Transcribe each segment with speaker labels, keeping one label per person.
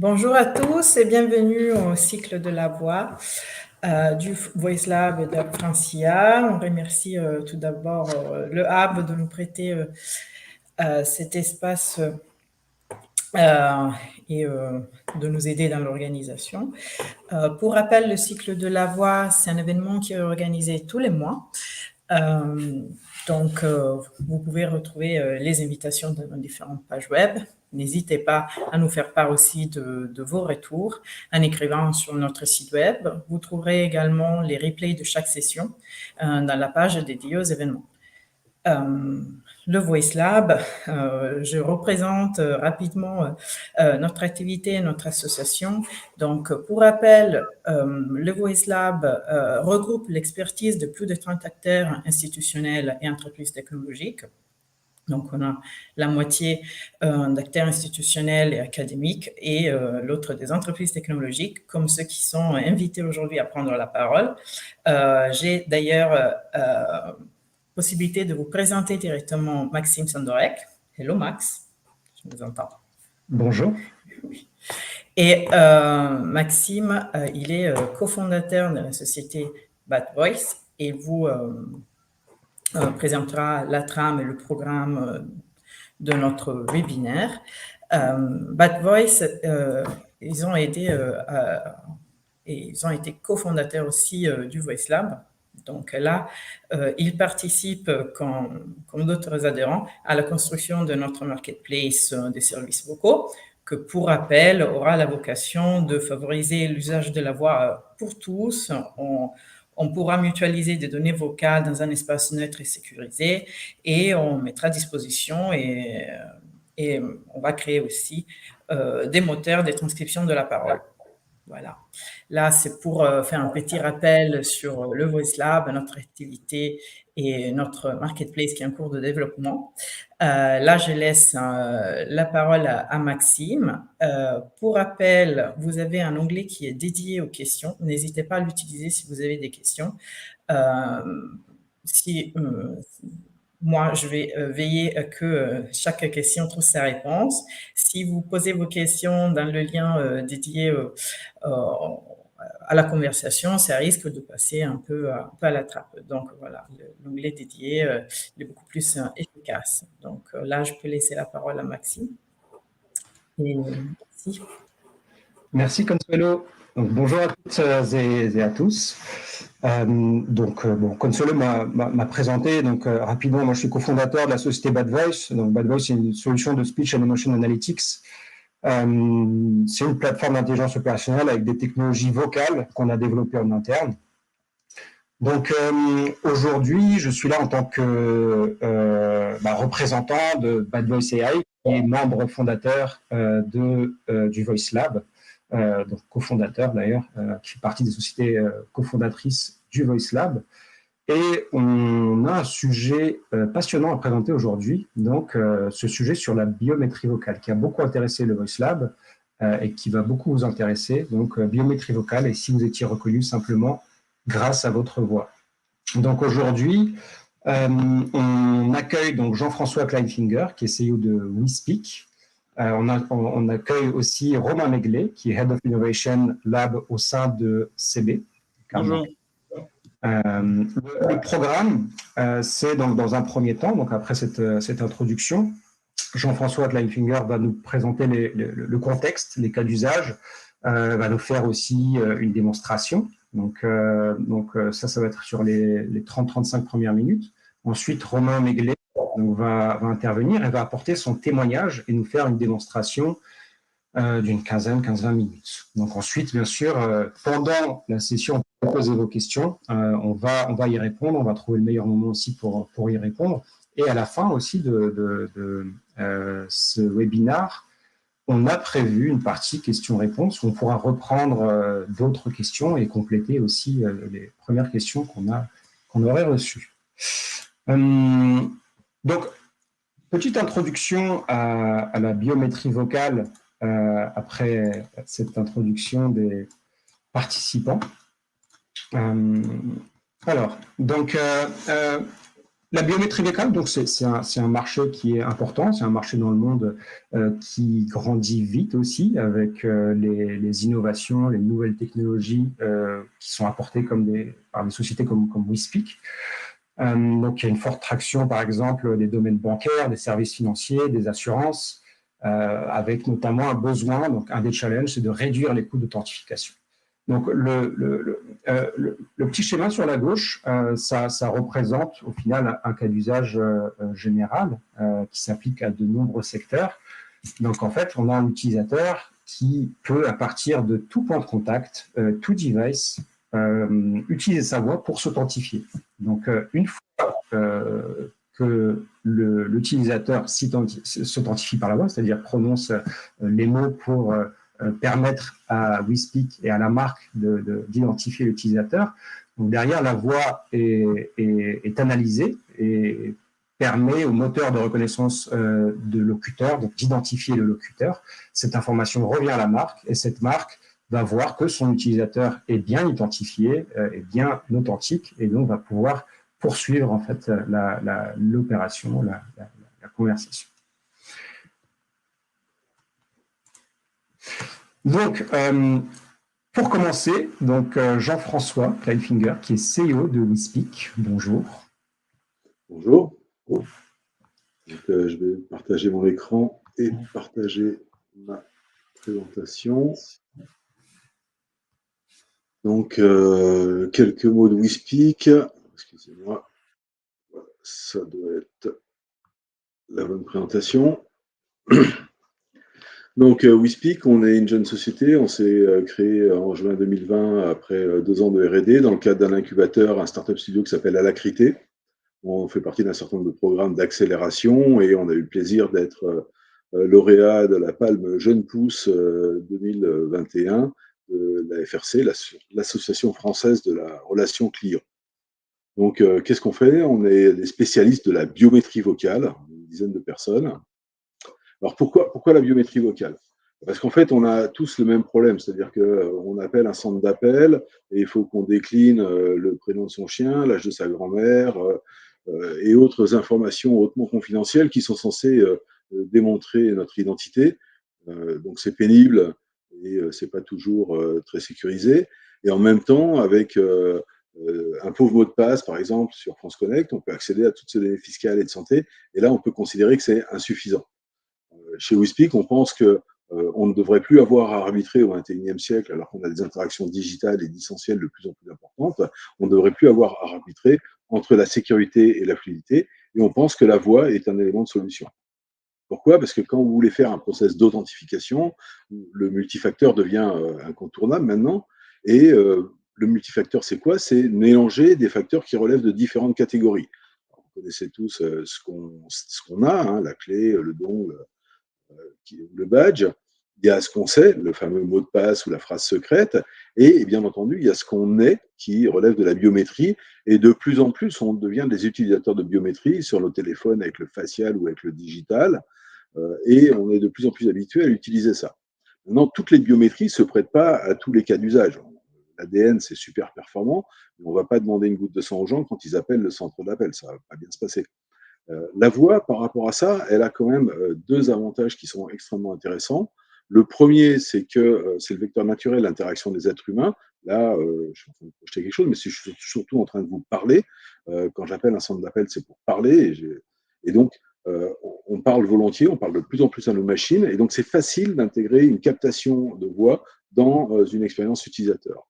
Speaker 1: Bonjour à tous et bienvenue au cycle de la voix du Voice Lab de Francia. On remercie tout d'abord le Hub de nous prêter cet espace et de nous aider dans l'organisation. Pour rappel, le cycle de la voix, c'est un événement qui est organisé tous les mois. Donc, vous pouvez retrouver les invitations dans nos différentes pages web. N'hésitez pas à nous faire part aussi de vos retours en écrivant sur notre site web. Vous trouverez également les replays de chaque session dans la page dédiée aux événements. Le Voice Lab, je représente rapidement notre activité et notre association. Donc, pour rappel, le Voice Lab regroupe l'expertise de plus de 30 acteurs institutionnels et entreprises technologiques. Donc, on a la moitié d'acteurs institutionnels et académiques et l'autre des entreprises technologiques, comme ceux qui sont invités aujourd'hui à prendre la parole. J'ai d'ailleurs possibilité de vous présenter directement Maxime Sandorek. Hello Max, je vous entends.
Speaker 2: Bonjour.
Speaker 1: Et Maxime, il est cofondateur de la société Bad Voice et vous présentera la trame et le programme de notre webinaire. Bad Voice, ils ont été cofondateurs aussi du Voice Lab. Donc là, ils participent, comme d'autres adhérents, à la construction de notre marketplace des services vocaux, que pour rappel, aura la vocation de favoriser l'usage de la voix pour tous. On pourra mutualiser des données vocales dans un espace neutre et sécurisé et on mettra à disposition et on va créer aussi des moteurs de transcription de la parole. Voilà. Là, c'est pour faire un petit rappel sur le Voice Lab, notre activité et notre marketplace qui est en cours de développement. Là, je laisse la parole à Maxime. Pour rappel, vous avez un onglet qui est dédié aux questions. N'hésitez pas à l'utiliser si vous avez des questions. Moi, je vais veiller que chaque question trouve sa réponse. Si vous posez vos questions dans le lien dédié à la conversation, ça risque de passer un peu à la trappe. Donc voilà, l'onglet dédié est beaucoup plus efficace. Donc là, je peux laisser la parole à Maxime. Et merci.
Speaker 2: Merci Consuelo. Donc, bonjour à toutes et à tous. Consuelo m'a présenté rapidement. Moi, je suis cofondateur de la société Bad Voice. Donc, Bad Voice, c'est une solution de speech and emotion analytics. C'est une plateforme d'intelligence opérationnelle avec des technologies vocales qu'on a développées en interne. Donc, aujourd'hui, je suis là en tant que représentant de Bad Voice AI, qui est membre fondateur du Voice Lab. Donc cofondateur d'ailleurs, qui fait partie des sociétés cofondatrices du Voice Lab. Et on a un sujet passionnant à présenter aujourd'hui, donc ce sujet sur la biométrie vocale, qui a beaucoup intéressé le Voice Lab et qui va beaucoup vous intéresser. Donc biométrie vocale, et si vous étiez reconnu simplement grâce à votre voix. Donc aujourd'hui, on accueille donc Jean-François Kleinfinger, qui est CEO de WeSpeak. On accueille aussi Romain Maiglet, qui est Head of Innovation Lab au sein de CB.
Speaker 3: Bonjour.
Speaker 2: Le programme, c'est donc dans un premier temps, donc après cette introduction, Jean-François Kleinfinger va nous présenter le contexte, les cas d'usage, va nous faire aussi une démonstration. Donc ça va être sur les 30-35 premières minutes. Ensuite, Romain Maiglet va intervenir et va apporter son témoignage et nous faire une démonstration d'une 15-20 minutes. Donc ensuite, bien sûr, pendant la session, on peut poser vos questions, on va y répondre, on va trouver le meilleur moment aussi pour y répondre. Et à la fin aussi de ce webinaire, on a prévu une partie questions-réponses où on pourra reprendre d'autres questions et compléter aussi les premières questions qu'on aurait reçues. Donc, petite introduction à la biométrie vocale après cette introduction des participants. Alors, donc, La biométrie vocale, donc c'est un marché qui est important, c'est un marché dans le monde qui grandit vite aussi avec les innovations, les nouvelles technologies qui sont apportées par des sociétés comme WeSpeak. Donc il y a une forte traction, par exemple, des domaines bancaires, des services financiers, des assurances, avec notamment un besoin, donc un des challenges, c'est de réduire les coûts d'authentification. Donc, le petit schéma sur la gauche, ça représente au final un cas d'usage général qui s'applique à de nombreux secteurs. Donc, en fait, on a un utilisateur qui peut, à partir de tout point de contact, tout device, utiliser sa voix pour s'authentifier. Donc, une fois que l'utilisateur s'authentifie par la voix, c'est-à-dire prononce les mots pour permettre à WeSpeak et à la marque d'identifier l'utilisateur. Donc derrière, la voix est analysée et permet au moteur de reconnaissance de locuteur d'identifier le locuteur. Cette information revient à la marque et cette marque va voir que son utilisateur est bien identifié, est bien authentique et donc va pouvoir poursuivre en fait l'opération, la conversation. Donc, pour commencer, Jean-François Kleinfinger, qui est CEO de WeSpeak. Bonjour.
Speaker 3: Bonjour. Donc, je vais partager mon écran et partager ma présentation. Donc, quelques mots de WeSpeak. Excusez-moi, ça doit être la bonne présentation. Donc, WeSpeak, on est une jeune société. On s'est créé en juin 2020 après 2 ans de R&D dans le cadre d'un incubateur, un startup studio qui s'appelle Alacrité. On fait partie d'un certain nombre de programmes d'accélération et on a eu le plaisir d'être lauréat de la Palme Jeune Pousse 2021 de la FRC, l'Association française de la relation client. Donc, qu'est-ce qu'on fait? On est des spécialistes de la biométrie vocale, une dizaine de personnes. Alors, pourquoi la biométrie vocale? Parce qu'en fait, on a tous le même problème, c'est-à-dire qu'on appelle un centre d'appel et il faut qu'on décline le prénom de son chien, l'âge de sa grand-mère et autres informations hautement confidentielles qui sont censées démontrer notre identité. Donc, c'est pénible et c'est pas toujours très sécurisé. Et en même temps, avec un pauvre mot de passe, par exemple, sur France Connect, on peut accéder à toutes ces données fiscales et de santé. Et là, on peut considérer que c'est insuffisant. Chez WeSpeak, on pense que on ne devrait plus avoir à arbitrer au XXIe siècle, alors qu'on a des interactions digitales et distancielles de plus en plus importantes. On ne devrait plus avoir à arbitrer entre la sécurité et la fluidité. Et on pense que la voix est un élément de solution. Pourquoi? Parce que quand vous voulez faire un process d'authentification, le multifacteur devient incontournable maintenant. Et le multifacteur, c'est quoi? C'est mélanger des facteurs qui relèvent de différentes catégories. Alors, vous connaissez tous ce qu'on a, hein, la clé, le don, le badge, il y a ce qu'on sait, le fameux mot de passe ou la phrase secrète, et bien entendu, il y a ce qu'on est, qui relève de la biométrie, et de plus en plus, on devient des utilisateurs de biométrie sur nos téléphones avec le facial ou avec le digital, et on est de plus en plus habitué à utiliser ça. Maintenant, toutes les biométries ne se prêtent pas à tous les cas d'usage. L'ADN, c'est super performant, mais on ne va pas demander une goutte de sang aux gens quand ils appellent le centre d'appel, ça ne va pas bien se passer. La voix, par rapport à ça, elle a quand même 2 avantages qui sont extrêmement intéressants. Le premier, c'est que c'est le vecteur naturel d'interaction des êtres humains. Là, je suis en train de projeter quelque chose, mais je suis surtout en train de vous parler. Quand j'appelle un centre d'appel, c'est pour parler. Et donc, on parle volontiers, on parle de plus en plus à nos machines. Et donc, c'est facile d'intégrer une captation de voix dans une expérience utilisateur.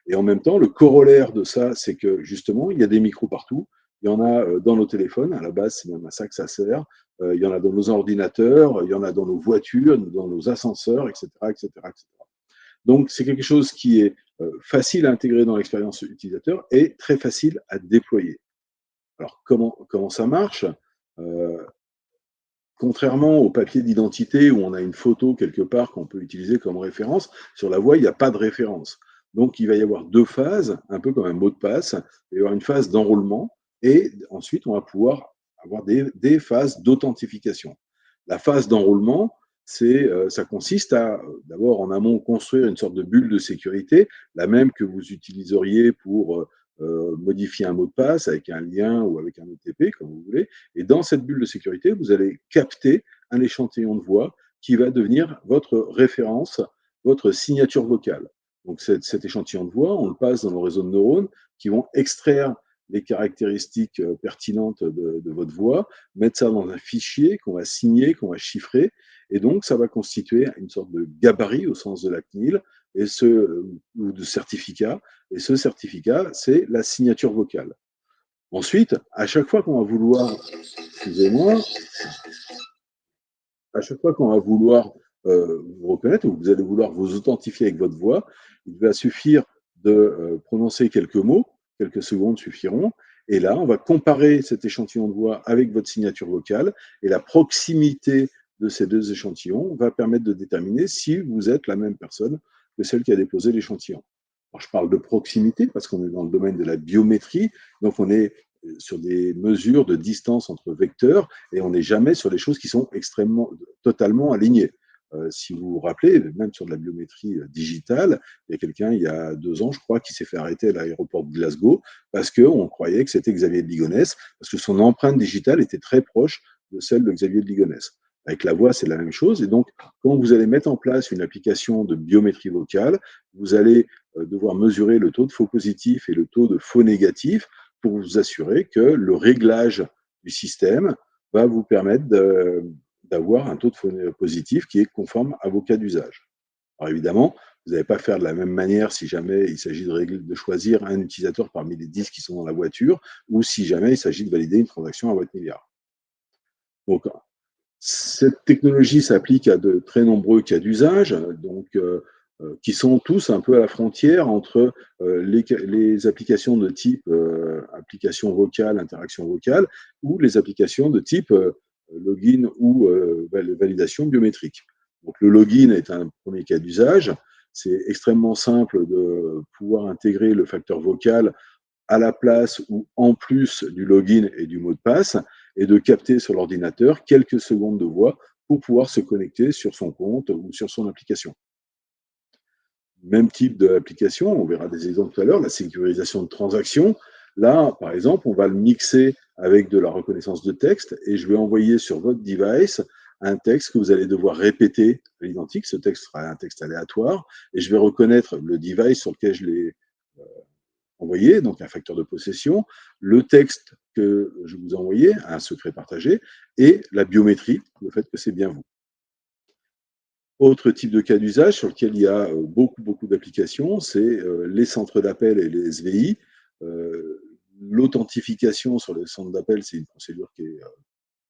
Speaker 3: Et en même temps, le corollaire de ça, c'est que justement, il y a des micros partout. Il y en a dans nos téléphones, à la base, c'est même à ça que ça sert. Il y en a dans nos ordinateurs, il y en a dans nos voitures, dans nos ascenseurs, etc., etc., etc. Donc, c'est quelque chose qui est facile à intégrer dans l'expérience utilisateur et très facile à déployer. Alors, comment ça marche? Contrairement au papier d'identité où on a une photo quelque part qu'on peut utiliser comme référence, sur la voix, il n'y a pas de référence. Donc, il va y avoir 2 phases, un peu comme un mot de passe. Il va y avoir une phase d'enrôlement et ensuite, on va pouvoir avoir des phases d'authentification. La phase d'enrôlement, ça consiste à, d'abord en amont, construire une sorte de bulle de sécurité, la même que vous utiliseriez pour modifier un mot de passe avec un lien ou avec un OTP, comme vous voulez. Et dans cette bulle de sécurité, vous allez capter un échantillon de voix qui va devenir votre référence, votre signature vocale. Donc cet échantillon de voix, on le passe dans nos réseaux de neurones qui vont extraire les caractéristiques pertinentes de votre voix, mettre ça dans un fichier qu'on va signer, qu'on va chiffrer, et donc ça va constituer une sorte de gabarit au sens de la CNIL, ou de certificat, et ce certificat, c'est la signature vocale. Ensuite, à chaque fois qu'on va vouloir, excusez-moi, à chaque fois qu'on va vouloir vous reconnaître, ou vous allez vouloir vous authentifier avec votre voix, il va suffire de prononcer quelques mots, quelques secondes suffiront, et là, on va comparer cet échantillon de voix avec votre signature vocale, et la proximité de ces deux échantillons va permettre de déterminer si vous êtes la même personne que celle qui a déposé l'échantillon. Alors, je parle de proximité parce qu'on est dans le domaine de la biométrie, donc on est sur des mesures de distance entre vecteurs et on n'est jamais sur des choses qui sont totalement alignées. Si vous vous rappelez, même sur de la biométrie digitale, il y a quelqu'un, il y a 2 ans, je crois, qui s'est fait arrêter à l'aéroport de Glasgow parce qu'on croyait que c'était Xavier de Ligonnès, parce que son empreinte digitale était très proche de celle de Xavier de Ligonnès. Avec la voix, c'est la même chose. Et donc, quand vous allez mettre en place une application de biométrie vocale, vous allez devoir mesurer le taux de faux positif et le taux de faux négatif pour vous assurer que le réglage du système va vous permettre d'avoir un taux de faux positif qui est conforme à vos cas d'usage. Alors évidemment, vous n'allez pas faire de la même manière si jamais il s'agit de choisir un utilisateur parmi les 10 qui sont dans la voiture ou si jamais il s'agit de valider une transaction à votre milliard. Donc, cette technologie s'applique à de très nombreux cas d'usage, donc qui sont tous un peu à la frontière entre les applications de type application vocale, interaction vocale, ou les applications de type login ou validation biométrique. Donc le login est un premier cas d'usage. C'est extrêmement simple de pouvoir intégrer le facteur vocal à la place ou en plus du login et du mot de passe, et de capter sur l'ordinateur quelques secondes de voix pour pouvoir se connecter sur son compte ou sur son application. Même type d'application, on verra des exemples tout à l'heure, la sécurisation de transactions. Là, par exemple, on va le mixer avec de la reconnaissance de texte et je vais envoyer sur votre device un texte que vous allez devoir répéter à l'identique. Ce texte sera un texte aléatoire et je vais reconnaître le device sur lequel je l'ai envoyé, donc un facteur de possession, le texte que je vous ai envoyé, un secret partagé, et la biométrie, le fait que c'est bien vous. Autre type de cas d'usage sur lequel il y a beaucoup d'applications, c'est les centres d'appel et les SVI. L'authentification sur les centres d'appel, c'est une procédure qui est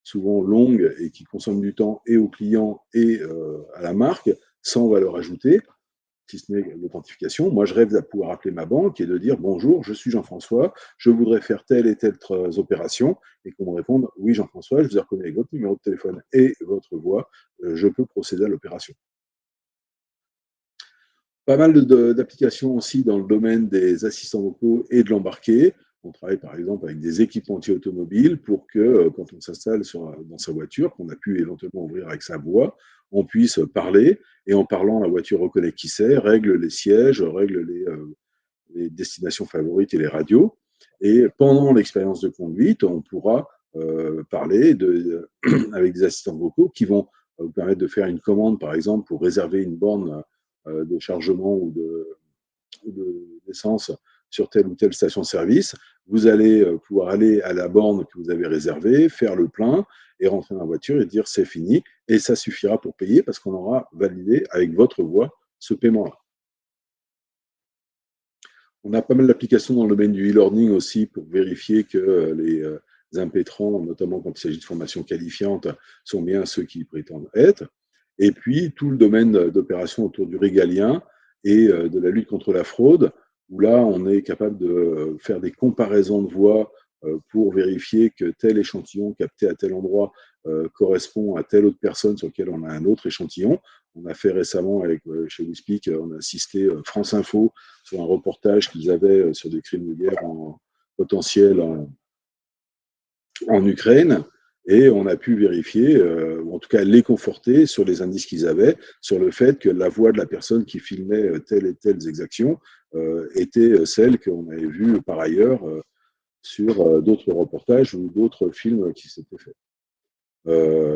Speaker 3: souvent longue et qui consomme du temps et au client et à la marque, sans valeur ajoutée, si ce n'est l'authentification. Moi, je rêve de pouvoir appeler ma banque et de dire « Bonjour, je suis Jean-François, je voudrais faire telle et telle opération » et qu'on me réponde « Oui, Jean-François, je vous ai reconnu avec votre numéro de téléphone et votre voix, je peux procéder à l'opération. » Pas mal d'applications aussi dans le domaine des assistants vocaux et de l'embarqué. On travaille par exemple avec des équipementiers automobiles pour que quand on s'installe dans sa voiture, qu'on a pu éventuellement ouvrir avec sa voix, on puisse parler et en parlant, la voiture reconnaît qui c'est, règle les sièges, règle les destinations favorites et les radios. Et pendant l'expérience de conduite, on pourra parler avec des assistants vocaux qui vont vous permettre de faire une commande, par exemple, pour réserver une borne de chargement ou d'essence sur telle ou telle station-service. Vous allez pouvoir aller à la borne que vous avez réservée, faire le plein et rentrer dans la voiture et dire c'est fini. Et ça suffira pour payer parce qu'on aura validé avec votre voix ce paiement-là. On a pas mal d'applications dans le domaine du e-learning aussi pour vérifier que les impétrants, notamment quand il s'agit de formations qualifiantes, sont bien ceux qui prétendent être. Et puis, tout le domaine d'opérations autour du régalien et de la lutte contre la fraude, où là, on est capable de faire des comparaisons de voix pour vérifier que tel échantillon capté à tel endroit correspond à telle autre personne sur laquelle on a un autre échantillon. On a fait récemment avec chez WeSpeak, on a assisté France Info sur un reportage qu'ils avaient sur des crimes de guerre potentiels en Ukraine. Et on a pu vérifier, ou en tout cas les conforter sur les indices qu'ils avaient, sur le fait que la voix de la personne qui filmait telle et telle exaction était celle qu'on avait vue par ailleurs sur d'autres reportages ou d'autres films qui s'étaient faits.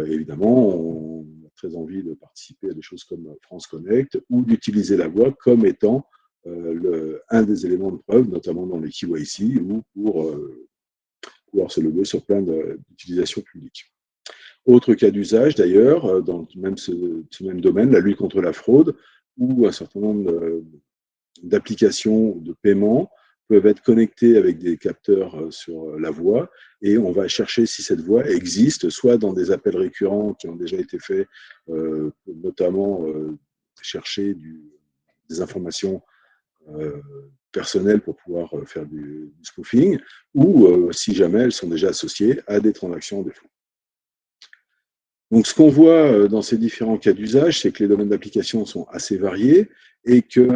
Speaker 3: Évidemment, on a très envie de participer à des choses comme France Connect ou d'utiliser la voix comme étant un des éléments de preuve, notamment dans les KYC ou pour pouvoir se loguer sur plein d'utilisations publiques. Autre cas d'usage d'ailleurs, dans ce même domaine, la lutte contre la fraude, où un certain nombre d'applications de paiement peuvent être connectées avec des capteurs sur la voix et on va chercher si cette voix existe, soit dans des appels récurrents qui ont déjà été faits, notamment chercher des informations personnelles pour pouvoir faire du spoofing, ou si jamais elles sont déjà associées à des transactions en défaut. Donc, ce qu'on voit dans ces différents cas d'usage, c'est que les domaines d'application sont assez variés et qu'il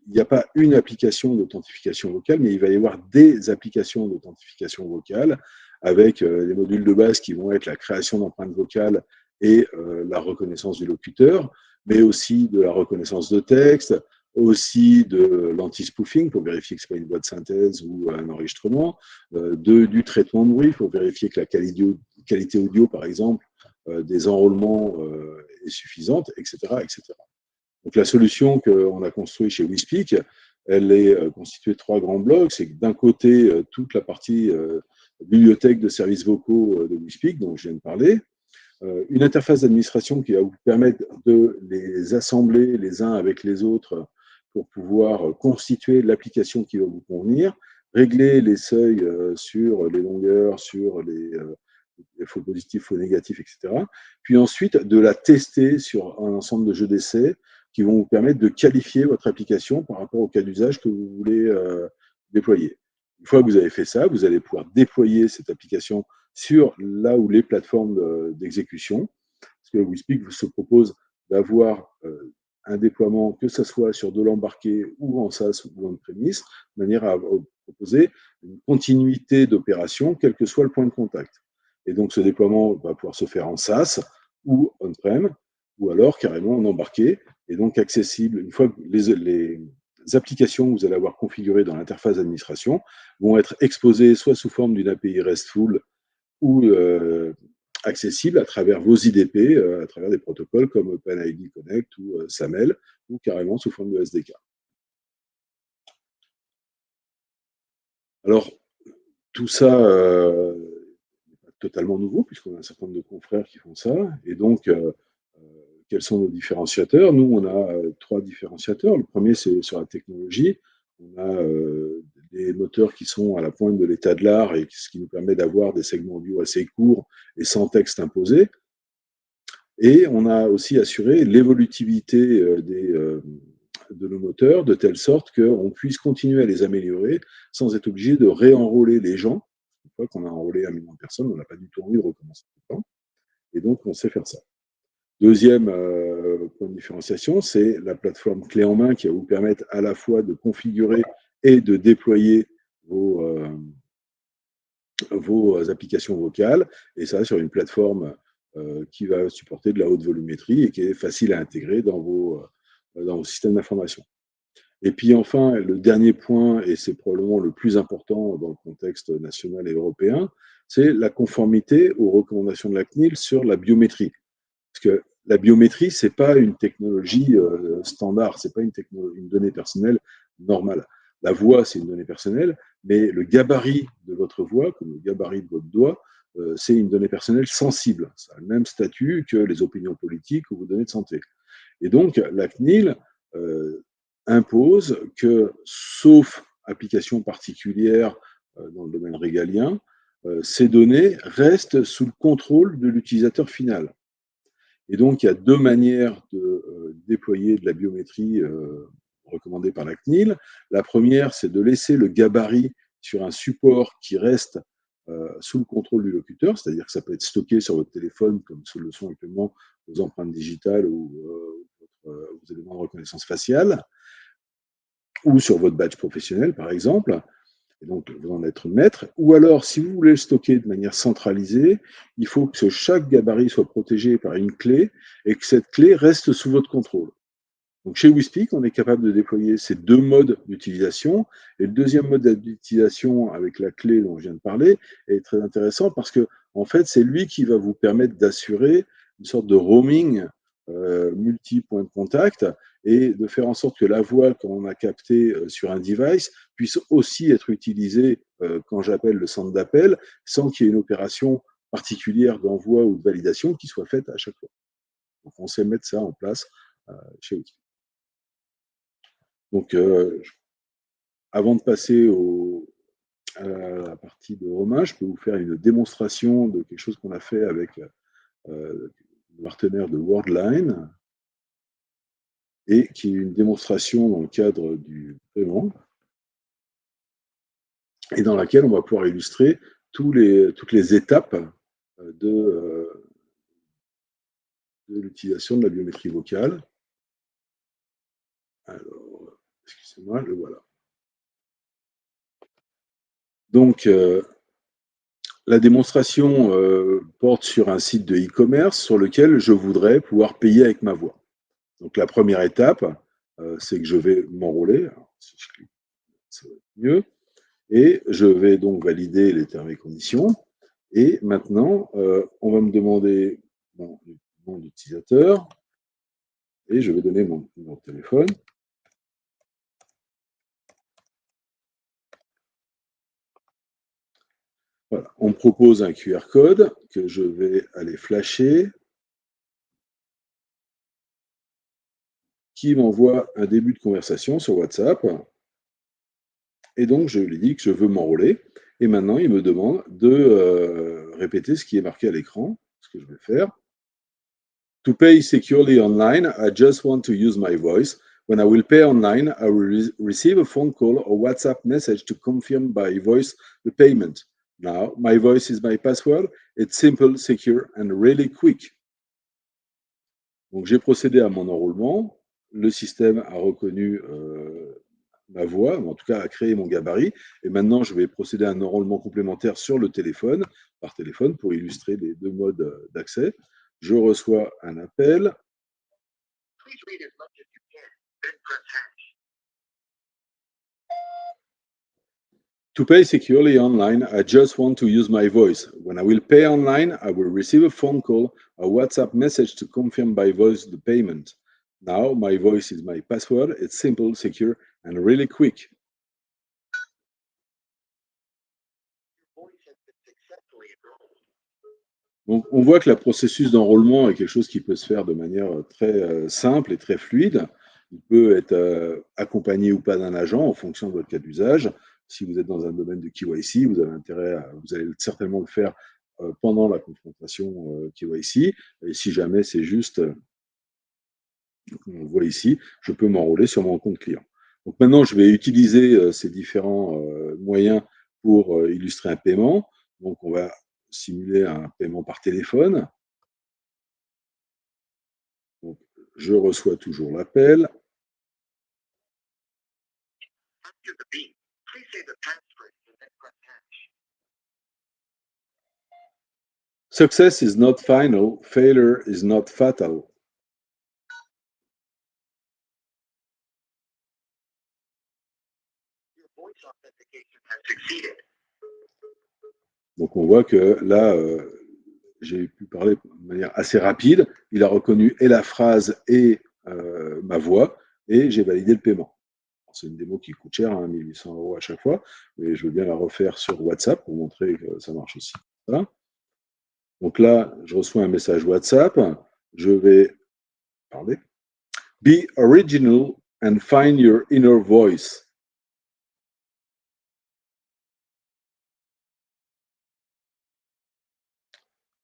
Speaker 3: n'y a pas une application d'authentification vocale, mais il va y avoir des applications d'authentification vocale avec les modules de base qui vont être la création d'empreintes vocales et la reconnaissance du locuteur, mais aussi de la reconnaissance de texte, aussi de l'anti-spoofing pour vérifier que ce n'est pas une voix de synthèse ou un enregistrement, du traitement de bruit pour vérifier que la qualité audio, par exemple, des enrôlements est suffisante, etc., etc. Donc la solution qu'on a construite chez WeSpeak, elle est constituée de 3 grands blocs. C'est que d'un côté, toute la partie bibliothèque de services vocaux de WeSpeak, dont je viens de parler, une interface d'administration qui va vous permettre de les assembler les uns avec les autres pour pouvoir constituer l'application qui va vous convenir, régler les seuils sur les longueurs, sur les faux positifs, faux négatifs, etc. Puis ensuite, de la tester sur un ensemble de jeux d'essai qui vont vous permettre de qualifier votre application par rapport au cas d'usage que vous voulez déployer. Une fois que vous avez fait ça, vous allez pouvoir déployer cette application sur là où les plateformes d'exécution. Parce que WeSpeak se propose d'avoir un déploiement, que ce soit sur de l'embarqué ou en SaaS ou en premise, de manière à proposer une continuité d'opération, quel que soit le point de contact. Et donc, ce déploiement va pouvoir se faire en SaaS ou on-prem, ou alors carrément en embarqué, et donc accessible. Une fois que les applications que vous allez avoir configurées dans l'interface d'administration vont être exposées soit sous forme d'une API RESTful ou accessible à travers vos IDP, à travers des protocoles comme OpenID Connect ou SAML, ou carrément sous forme de SDK. Alors, tout ça totalement nouveau, puisqu'on a un certain nombre de confrères qui font ça. Et donc, quels sont nos différenciateurs? Nous, on a 3 différenciateurs. Le premier, c'est sur la technologie. On a des moteurs qui sont à la pointe de l'état de l'art et ce qui nous permet d'avoir des segments audio assez courts et sans texte imposé. Et on a aussi assuré l'évolutivité de nos moteurs de telle sorte qu'on puisse continuer à les améliorer sans être obligé de réenrôler les gens. Une fois qu'on a enrôlé 1 million de personnes, on n'a pas du tout envie de recommencer tout le temps. Et donc, on sait faire ça. Deuxième point de différenciation, c'est la plateforme clé en main qui va vous permettre à la fois de configurer et de déployer vos applications vocales, et ça sur une plateforme qui va supporter de la haute volumétrie et qui est facile à intégrer dans vos systèmes d'information. Et puis enfin, le dernier point, et c'est probablement le plus important dans le contexte national et européen, c'est la conformité aux recommandations de la CNIL sur la biométrie. Parce que la biométrie, ce n'est pas une technologie standard, ce n'est pas une donnée personnelle normale. La voix, c'est une donnée personnelle, mais le gabarit de votre voix, comme le gabarit de votre doigt, c'est une donnée personnelle sensible. Ça a le même statut que les opinions politiques ou vos données de santé. Et donc, la CNIL impose que, sauf application particulière dans le domaine régalien, ces données restent sous le contrôle de l'utilisateur final. Et donc, il y a 2 manières de déployer de la biométrie recommandée par la CNIL. La première, c'est de laisser le gabarit sur un support qui reste sous le contrôle du locuteur, c'est-à-dire que ça peut être stocké sur votre téléphone, comme le sont actuellement vos empreintes digitales ou vos éléments de reconnaissance faciale, ou sur votre badge professionnel, par exemple. et donc vous en êtes maître. Ou alors, si vous voulez le stocker de manière centralisée, il faut que chaque gabarit soit protégé par une clé et que cette clé reste sous votre contrôle. Donc chez WeSpeak, on est capable de déployer ces deux modes d'utilisation. Et le deuxième mode d'utilisation avec la clé dont je viens de parler est très intéressant parce que en fait, c'est lui qui va vous permettre d'assurer une sorte de roaming multi-point de contact et de faire en sorte que la voix qu'on a captée sur un device puisse aussi être utilisée quand j'appelle le centre d'appel sans qu'il y ait une opération particulière d'envoi ou de validation qui soit faite à chaque fois. Donc on sait mettre ça en place chez WeSpeak. Donc, avant de passer à la partie de Romain, je peux vous faire une démonstration de quelque chose qu'on a fait avec le partenaire de Worldline et qui est une démonstration dans le cadre du paiement et dans laquelle on va pouvoir illustrer toutes les étapes de l'utilisation de la biométrie vocale. Alors, excusez-moi, le voilà. Donc, la démonstration porte sur un site de e-commerce sur lequel je voudrais pouvoir payer avec ma voix. Donc la première étape, c'est que je vais m'enrôler. Si je clique, ça va être mieux. Et je vais donc valider les termes et conditions. Et maintenant, on va me demander mon nom d'utilisateur. Et je vais donner mon numéro de téléphone. Voilà. On me propose un QR code que je vais aller flasher, qui m'envoie un début de conversation sur WhatsApp. Et donc, je lui dis que je veux m'enrôler. Et maintenant, il me demande de répéter ce qui est marqué à l'écran, ce que je vais faire. To pay securely online, I just want to use my voice. When I will pay online, I will receive a phone call or WhatsApp message to confirm by voice the payment. Now, my voice is my password. It's simple, secure, and really quick. Donc, j'ai procédé à mon enrôlement. Le système a reconnu ma voix, ou en tout cas à créer mon gabarit. Et maintenant, je vais procéder à un enrôlement complémentaire sur le téléphone, par téléphone, pour illustrer les deux modes d'accès. Je reçois un appel. To pay securely online, I just want to use my voice. When I will pay online, I will receive a phone call, a WhatsApp message to confirm by voice the payment. Now, my voice is my password. It's simple, secure, and really quick. Donc, on voit que le processus d'enrôlement est quelque chose qui peut se faire de manière très simple et très fluide. Il peut être accompagné ou pas d'un agent en fonction de votre cas d'usage. Si vous êtes dans un domaine de KYC, vous allez certainement le faire pendant la confrontation KYC. Et si jamais c'est juste, on voit ici, je peux m'enrôler sur mon compte client. Donc maintenant, je vais utiliser ces différents moyens pour illustrer un paiement. Donc on va simuler un paiement par téléphone. Donc, je reçois toujours l'appel. Success is not final, failure is not fatal. Donc on voit que là, j'ai pu parler de manière assez rapide. Il a reconnu et la phrase et ma voix, et j'ai validé le paiement. C'est une démo qui coûte cher, hein, 1 800 € à chaque fois, mais je veux bien la refaire sur WhatsApp pour montrer que ça marche aussi. Voilà. Donc là, je reçois un message WhatsApp. Je vais parler. Be original and find your inner voice.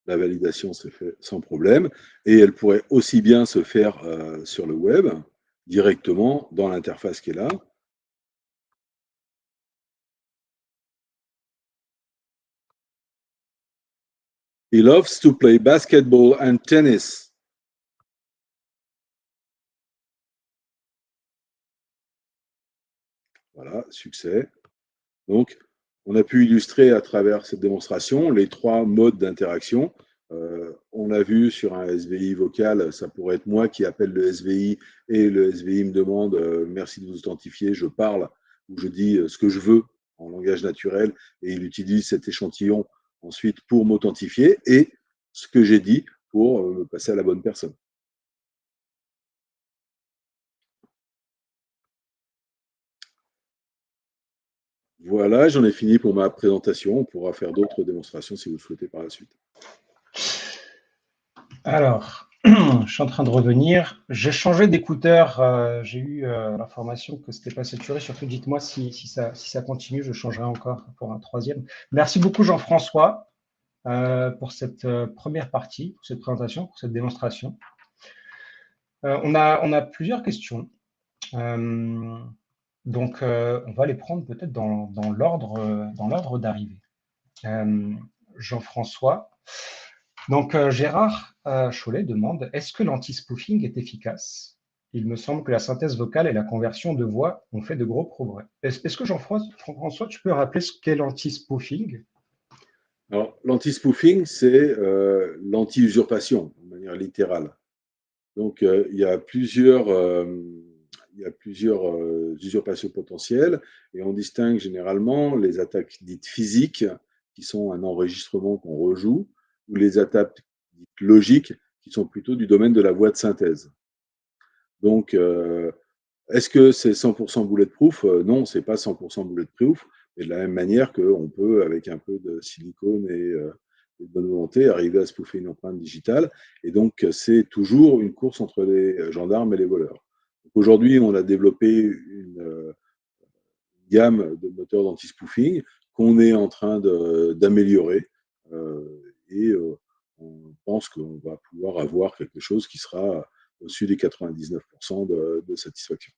Speaker 3: La validation se fait sans problème et elle pourrait aussi bien se faire sur le web, directement dans l'interface qui est là. He loves to play basketball and tennis. Voilà, succès. Donc, On a pu illustrer à travers cette démonstration les 3 modes d'interaction. On a vu sur un SVI vocal, ça pourrait être moi qui appelle le SVI et le SVI me demande merci de vous authentifier, je parle ou je dis ce que je veux en langage naturel et il utilise cet échantillon ensuite pour m'authentifier et ce que j'ai dit pour me passer à la bonne personne. Voilà, j'en ai fini pour ma présentation. On pourra faire d'autres démonstrations si vous le souhaitez par la suite.
Speaker 2: Alors, je suis en train de revenir. J'ai changé d'écouteur. J'ai eu l'information que ce n'était pas saturé. Surtout, dites-moi si ça continue. Je changerai encore pour un 3e. Merci beaucoup, Jean-François, pour cette première partie, pour cette présentation, pour cette démonstration. On a plusieurs questions. Donc, on va les prendre peut-être dans l'ordre d'arrivée. Jean-François. Donc, Gérard Chollet demande, est-ce que l'anti-spoofing est efficace? Il me semble que la synthèse vocale et la conversion de voix ont fait de gros progrès. Est-ce que Jean-François, tu peux rappeler ce qu'est l'anti-spoofing?
Speaker 3: Alors, l'anti-spoofing, c'est l'anti-usurpation, de manière littérale. Donc, il y a plusieurs usurpations potentielles et on distingue généralement les attaques dites physiques, qui sont un enregistrement qu'on rejoue, ou les attaques dites logiques, qui sont plutôt du domaine de la voix de synthèse. Donc, est-ce que c'est 100% bulletproof? Non, c'est pas 100% bulletproof, mais de la même manière qu'on peut, avec un peu de silicone et de bonne volonté, arriver à spoofer une empreinte digitale. Et donc, c'est toujours une course entre les gendarmes et les voleurs. Aujourd'hui, on a développé une gamme de moteurs d'anti-spoofing qu'on est en train d'améliorer et on pense qu'on va pouvoir avoir quelque chose qui sera au-dessus des 99% de satisfaction.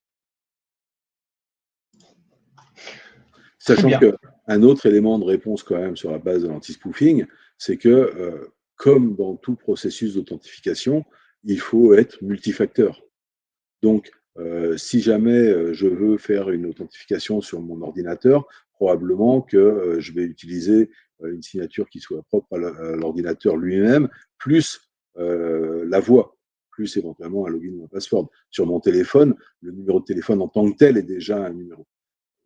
Speaker 3: Sachant qu'un autre élément de réponse quand même sur la base de l'anti-spoofing, c'est que comme dans tout processus d'authentification, il faut être multifacteur. Donc, si jamais je veux faire une authentification sur mon ordinateur, probablement que je vais utiliser une signature qui soit propre à l'ordinateur lui-même, plus la voix, plus éventuellement un login ou un password. Sur mon téléphone, le numéro de téléphone en tant que tel est déjà un numéro.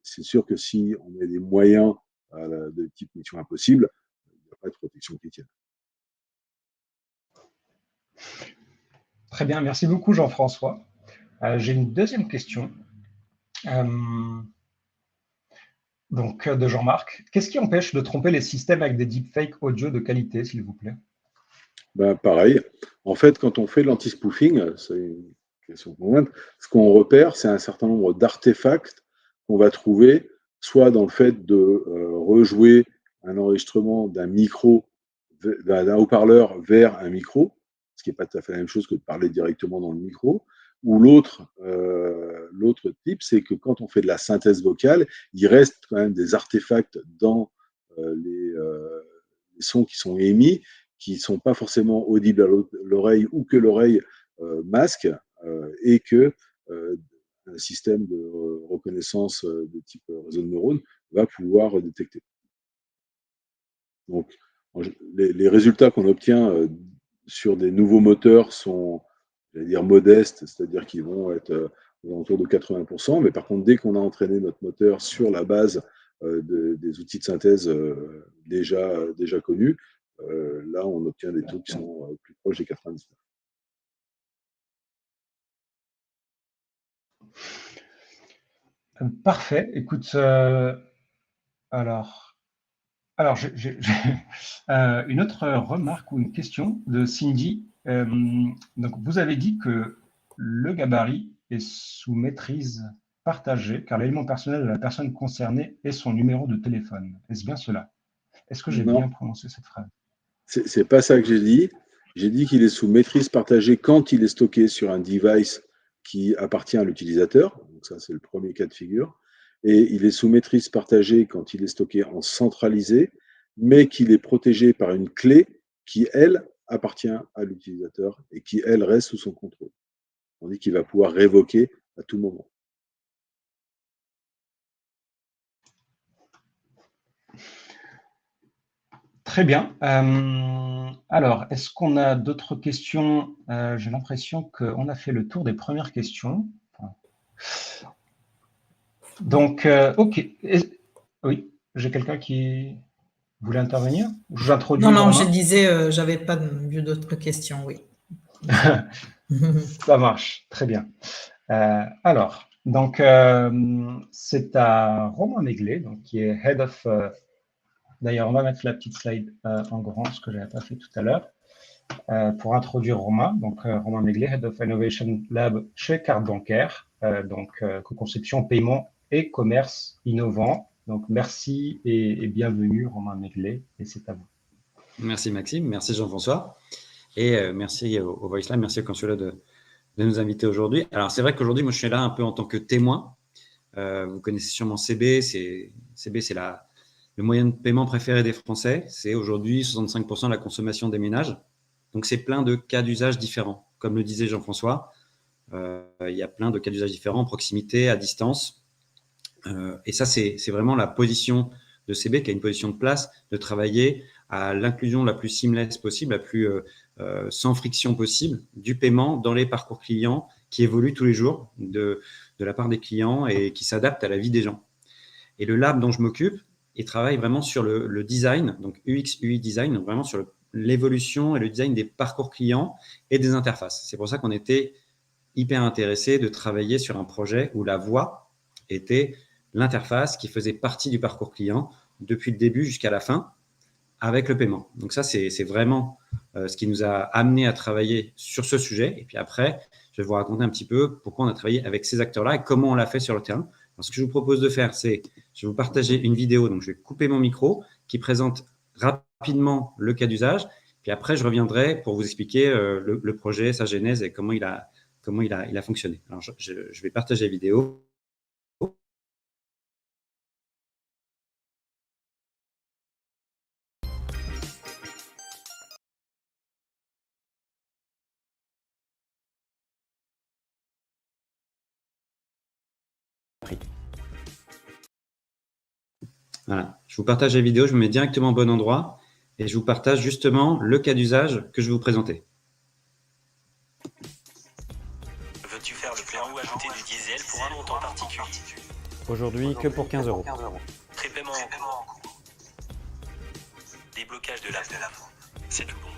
Speaker 3: C'est sûr que si on met des moyens de type mission impossible, il n'y a pas de protection qui tienne.
Speaker 2: Très bien, merci beaucoup Jean-François. J'ai une deuxième question. Donc, de Jean-Marc. Qu'est-ce qui empêche de tromper les systèmes avec des deepfakes audio de qualité, s'il vous plaît?
Speaker 3: Ben, pareil. En fait, quand on fait de l'anti-spoofing, c'est une question convaincante, ce qu'on repère, c'est un certain nombre d'artefacts qu'on va trouver soit dans le fait de rejouer un enregistrement d'un micro, d'un haut-parleur vers un micro, ce qui n'est pas tout à fait la même chose que de parler directement dans le micro, ou l'autre type, c'est que quand on fait de la synthèse vocale, il reste quand même des artefacts dans les sons qui sont émis, qui ne sont pas forcément audibles à l'oreille ou que l'oreille masque et que un système de reconnaissance de type réseau de neurones va pouvoir détecter. Donc, les résultats qu'on obtient sur des nouveaux moteurs sont, j'allais dire, modestes, c'est-à-dire qu'ils vont être aux alentours de 80%, mais par contre, dès qu'on a entraîné notre moteur sur la base des outils de synthèse déjà connus, là, on obtient des taux qui sont plus proches des 99.
Speaker 2: Parfait. Écoute, alors j'ai une autre remarque ou une question de Cindy. Donc, vous avez dit que le gabarit est sous maîtrise partagée, car l'élément personnel de la personne concernée est son numéro de téléphone. Est-ce bien cela? Est-ce que j'ai bien prononcé cette phrase?
Speaker 3: C'est pas ça que j'ai dit. J'ai dit qu'il est sous maîtrise partagée quand il est stocké sur un device qui appartient à l'utilisateur. Donc ça, c'est le premier cas de figure. Et il est sous maîtrise partagée quand il est stocké en centralisé, mais qu'il est protégé par une clé qui, elle, appartient à l'utilisateur et qui, elle, reste sous son contrôle. On dit qu'il va pouvoir révoquer à tout moment.
Speaker 2: Très bien. Alors, est-ce qu'on a d'autres questions? J'ai l'impression qu'on a fait le tour des premières questions. Donc, OK. Oui, j'ai quelqu'un qui voulait intervenir?
Speaker 1: Non,
Speaker 2: J'introduis
Speaker 1: non, je
Speaker 2: Romain.
Speaker 1: disais, j'avais pas vu d'autres questions, oui.
Speaker 2: Ça marche, très bien. Alors, donc, c'est à Romain Maiglet, donc, qui est Head of... D'ailleurs, on va mettre la petite slide en grand, ce que je n'avais pas fait tout à l'heure, pour introduire Romain. Donc, Romain Maiglet, Head of Innovation Lab chez Carte Bancaire, co-conception, paiement et commerce innovant. Donc, merci et bienvenue, Romain Maiglet, et c'est à vous.
Speaker 4: Merci Maxime, merci Jean-François, et merci au Voice Lab, merci au Consulat de nous inviter aujourd'hui. Alors, c'est vrai qu'aujourd'hui, moi, je suis là un peu en tant que témoin. Vous connaissez sûrement CB, CB, c'est le moyen de paiement préféré des Français. C'est aujourd'hui 65% de la consommation des ménages. Donc, c'est plein de cas d'usage différents. Comme le disait Jean-François, il y a plein de cas d'usage différents, en proximité, à distance. Et ça, c'est vraiment la position de CB, qui a une position de place, de travailler à l'inclusion la plus seamless possible, la plus sans friction possible, du paiement dans les parcours clients qui évoluent tous les jours de la part des clients et qui s'adaptent à la vie des gens. Et le lab dont je m'occupe, il travaille vraiment sur le design, donc UX, UI design, donc vraiment sur l'évolution et le design des parcours clients et des interfaces. C'est pour ça qu'on était hyper intéressé de travailler sur un projet où la voix était l'interface qui faisait partie du parcours client depuis le début jusqu'à la fin avec le paiement. Donc ça, c'est vraiment ce qui nous a amené à travailler sur ce sujet. Et puis après, je vais vous raconter un petit peu pourquoi on a travaillé avec ces acteurs-là et comment on l'a fait sur le terrain. Alors, ce que je vous propose de faire, c'est je vais vous partager une vidéo. Donc, je vais couper mon micro qui présente rapidement le cas d'usage. Puis après, je reviendrai pour vous expliquer le projet, sa genèse et comment il a fonctionné. Alors, je vais partager la vidéo. Voilà, je vous partage la vidéo, je me mets directement au bon endroit et je vous partage justement le cas d'usage que je vais vous présenter.
Speaker 5: Veux-tu faire le plein ou ajouter du diesel pour un montant particulier?
Speaker 4: Aujourd'hui, que pour 15 €.
Speaker 5: Prépaiement en cours. Déblocage de l'app. C'est tout bon.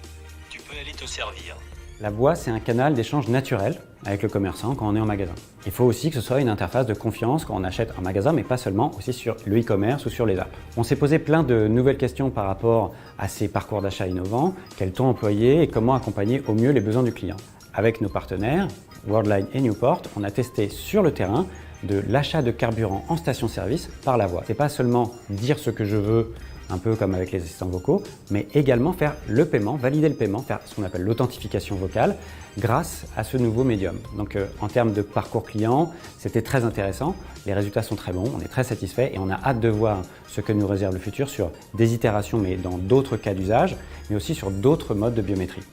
Speaker 5: Tu peux aller te servir.
Speaker 4: La voix, c'est un canal d'échange naturel avec le commerçant quand on est en magasin. Il faut aussi que ce soit une interface de confiance quand on achète en magasin, mais pas seulement, aussi sur le e-commerce ou sur les apps. On s'est posé plein de nouvelles questions par rapport à ces parcours d'achat innovants, quel ton employer et comment accompagner au mieux les besoins du client. Avec nos partenaires, Worldline et Newport, on a testé sur le terrain de l'achat de carburant en station-service par la voix. C'est pas seulement dire ce que je veux, un peu comme avec les assistants vocaux, mais également faire le paiement, valider le paiement, faire ce qu'on appelle l'authentification vocale grâce à ce nouveau médium. Donc en termes de parcours client, c'était très intéressant, les résultats sont très bons, on est très satisfait et on a hâte de voir ce que nous réserve le futur sur des itérations mais dans d'autres cas d'usage, mais aussi sur d'autres modes de biométrie.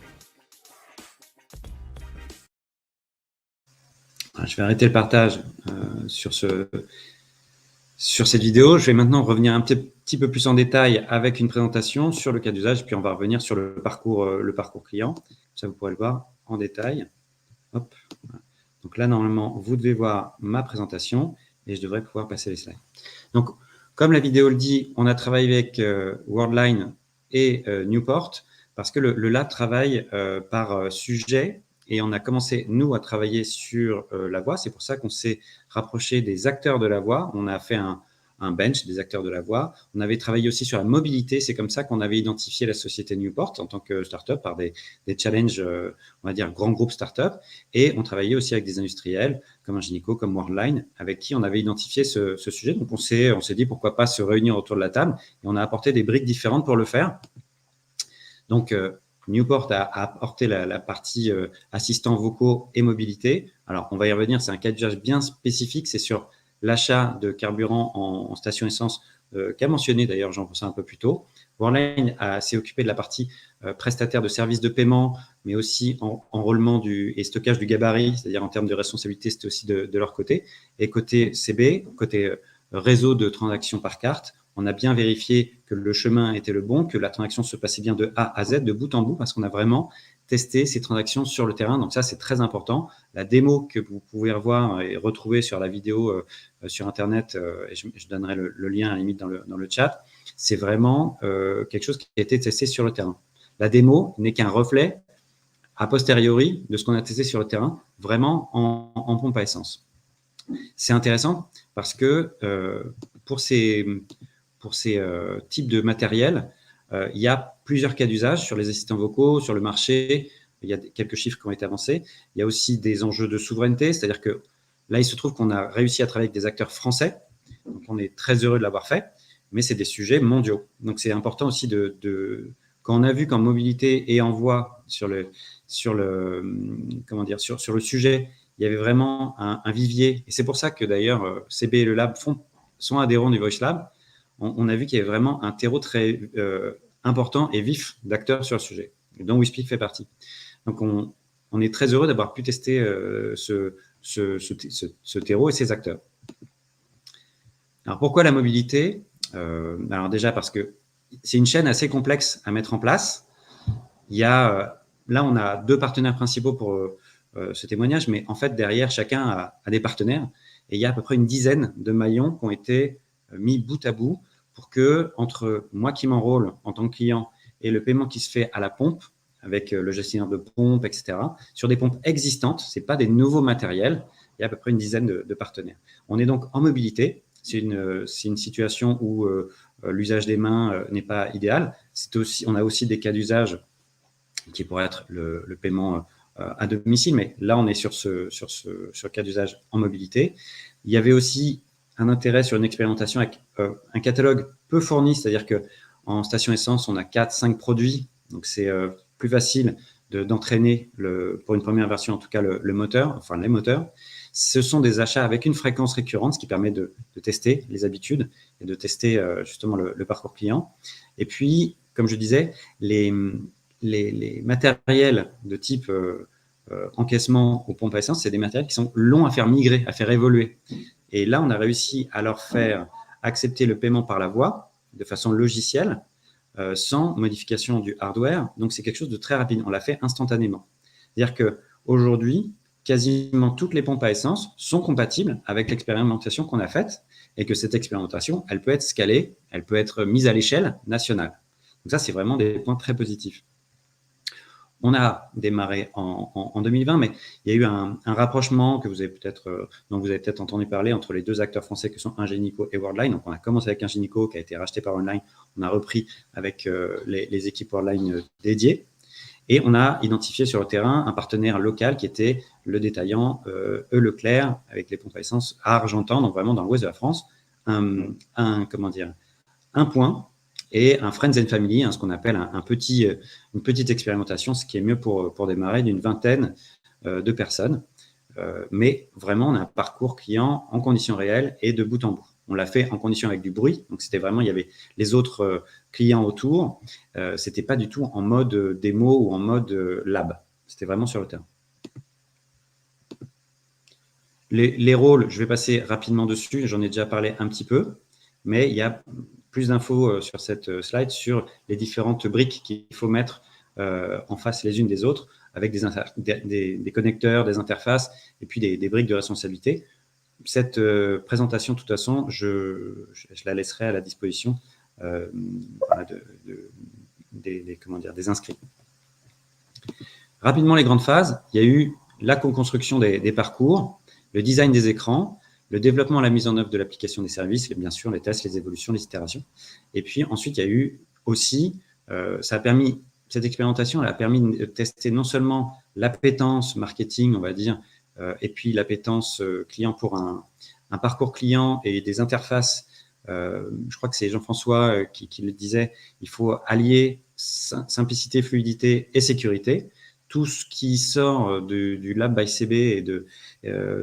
Speaker 4: Je vais arrêter le partage sur cette vidéo. Je vais maintenant revenir un petit peu plus en détail avec une présentation sur le cas d'usage, puis on va revenir sur le parcours client. Ça, vous pourrez le voir en détail. Hop. Donc là, normalement, vous devez voir ma présentation et je devrais pouvoir passer les slides. Donc, comme la vidéo le dit, on a travaillé avec Worldline et Newport parce que le lab travaille par sujet. Et on a commencé, nous, à travailler sur la voix. C'est pour ça qu'on s'est rapproché des acteurs de la voix. On a fait un bench des acteurs de la voix. On avait travaillé aussi sur la mobilité. C'est comme ça qu'on avait identifié la société Newport en tant que start-up par des challenges, on va dire, grands groupes start-up. Et on travaillait aussi avec des industriels comme Ingenico, comme Worldline, avec qui on avait identifié ce sujet. Donc, on s'est dit pourquoi pas se réunir autour de la table. Et on a apporté des briques différentes pour le faire. Donc, Newport a apporté la partie assistants vocaux et mobilité. Alors, on va y revenir, c'est un cas d'usage bien spécifique, c'est sur l'achat de carburant en station essence qu'a mentionné d'ailleurs Jean-François un peu plus tôt. Worldline s'est occupé de la partie prestataire de services de paiement, mais aussi enrôlement et stockage du gabarit, c'est-à-dire en termes de responsabilité, c'était aussi de leur côté. Et côté CB, côté réseau de transactions par carte, on a bien vérifié que que le chemin était le bon, que la transaction se passait bien de A à Z, de bout en bout, parce qu'on a vraiment testé ces transactions sur le terrain. Donc ça, c'est très important. La démo que vous pouvez revoir et retrouver sur la vidéo sur Internet, et je donnerai le lien à la limite dans le chat, c'est vraiment quelque chose qui a été testé sur le terrain. La démo n'est qu'un reflet a posteriori de ce qu'on a testé sur le terrain, vraiment en pompe à essence. C'est intéressant parce que pour ces types de matériel, il y a plusieurs cas d'usage sur les assistants vocaux, sur le marché. Il y a quelques chiffres qui ont été avancés. Il y a aussi des enjeux de souveraineté, c'est-à-dire que là, il se trouve qu'on a réussi à travailler avec des acteurs français. Donc, on est très heureux de l'avoir fait, mais c'est des sujets mondiaux. Donc, c'est important aussi quand on a vu qu'en mobilité et en voix sur le sujet, il y avait vraiment un vivier. Et c'est pour ça que d'ailleurs, CB et le Lab sont adhérents du Voice Lab. On a vu qu'il y avait vraiment un terreau très important et vif d'acteurs sur le sujet, dont WeSpeak fait partie. Donc, on est très heureux d'avoir pu tester ce terreau et ces acteurs. Alors, pourquoi la mobilité? Alors déjà, parce que c'est une chaîne assez complexe à mettre en place. Là, on a 2 partenaires principaux pour ce témoignage, mais en fait, derrière, chacun a des partenaires. Et il y a à peu près une dizaine de maillons qui ont été mis bout à bout pour que, entre moi qui m'enrôle en tant que client et le paiement qui se fait à la pompe, avec le gestionnaire de pompe, etc., sur des pompes existantes, ce n'est pas des nouveaux matériels, il y a à peu près une dizaine de partenaires. On est donc en mobilité. C'est une situation où l'usage des mains n'est pas idéal. On a aussi des cas d'usage qui pourraient être le paiement à domicile, mais là, on est sur ce cas d'usage en mobilité. Il y avait aussi un intérêt sur une expérimentation avec un catalogue peu fourni, c'est-à-dire qu'en station essence, on a 4-5 produits, donc c'est plus facile d'entraîner, pour une première version en tout cas, les moteurs. Ce sont des achats avec une fréquence récurrente, ce qui permet de tester les habitudes et de tester justement le parcours client. Et puis, comme je disais, les matériels de type encaissement aux pompes à essence, c'est des matériels qui sont longs à faire migrer, à faire évoluer. Et là, on a réussi à leur faire accepter le paiement par la voix de façon logicielle, sans modification du hardware. Donc, c'est quelque chose de très rapide. On l'a fait instantanément. C'est-à-dire qu'aujourd'hui, quasiment toutes les pompes à essence sont compatibles avec l'expérimentation qu'on a faite et que cette expérimentation, elle peut être scalée, elle peut être mise à l'échelle nationale. Donc ça, c'est vraiment des points très positifs. On a démarré en 2020, mais il y a eu un rapprochement dont vous avez peut-être entendu parler entre les 2 acteurs français que sont Ingenico et Worldline. Donc, on a commencé avec Ingenico qui a été racheté par Worldline. On a repris avec les équipes Worldline dédiées. Et on a identifié sur le terrain un partenaire local qui était le détaillant Leclerc avec les pompes à essence à Argentan, donc vraiment dans l'ouest de la France. Un point et un Friends and Family, ce qu'on appelle une petite expérimentation, ce qui est mieux pour démarrer d'une vingtaine de personnes. Mais vraiment, on a un parcours client en conditions réelles et de bout en bout. On l'a fait en conditions avec du bruit, donc c'était vraiment, il y avait les autres clients autour. C'était pas du tout en mode démo ou en mode lab. C'était vraiment sur le terrain. Les rôles, je vais passer rapidement dessus, j'en ai déjà parlé un petit peu, mais il y a plus d'infos sur cette slide sur les différentes briques qu'il faut mettre en face les unes des autres, avec des connecteurs, des interfaces et puis des briques de responsabilité. Cette présentation, de toute façon, je la laisserai à la disposition des inscrits. Rapidement, les grandes phases, il y a eu la co-construction des parcours, le design des écrans, le développement et la mise en œuvre de l'application des services, et bien sûr les tests, les évolutions, les itérations. Et puis ensuite, il y a eu aussi, cette expérimentation elle a permis de tester non seulement l'appétence marketing, on va dire, et puis l'appétence client pour un parcours client et des interfaces. Je crois que c'est Jean-François qui le disait, il faut allier simplicité, fluidité et sécurité. Tout ce qui sort du Lab by CB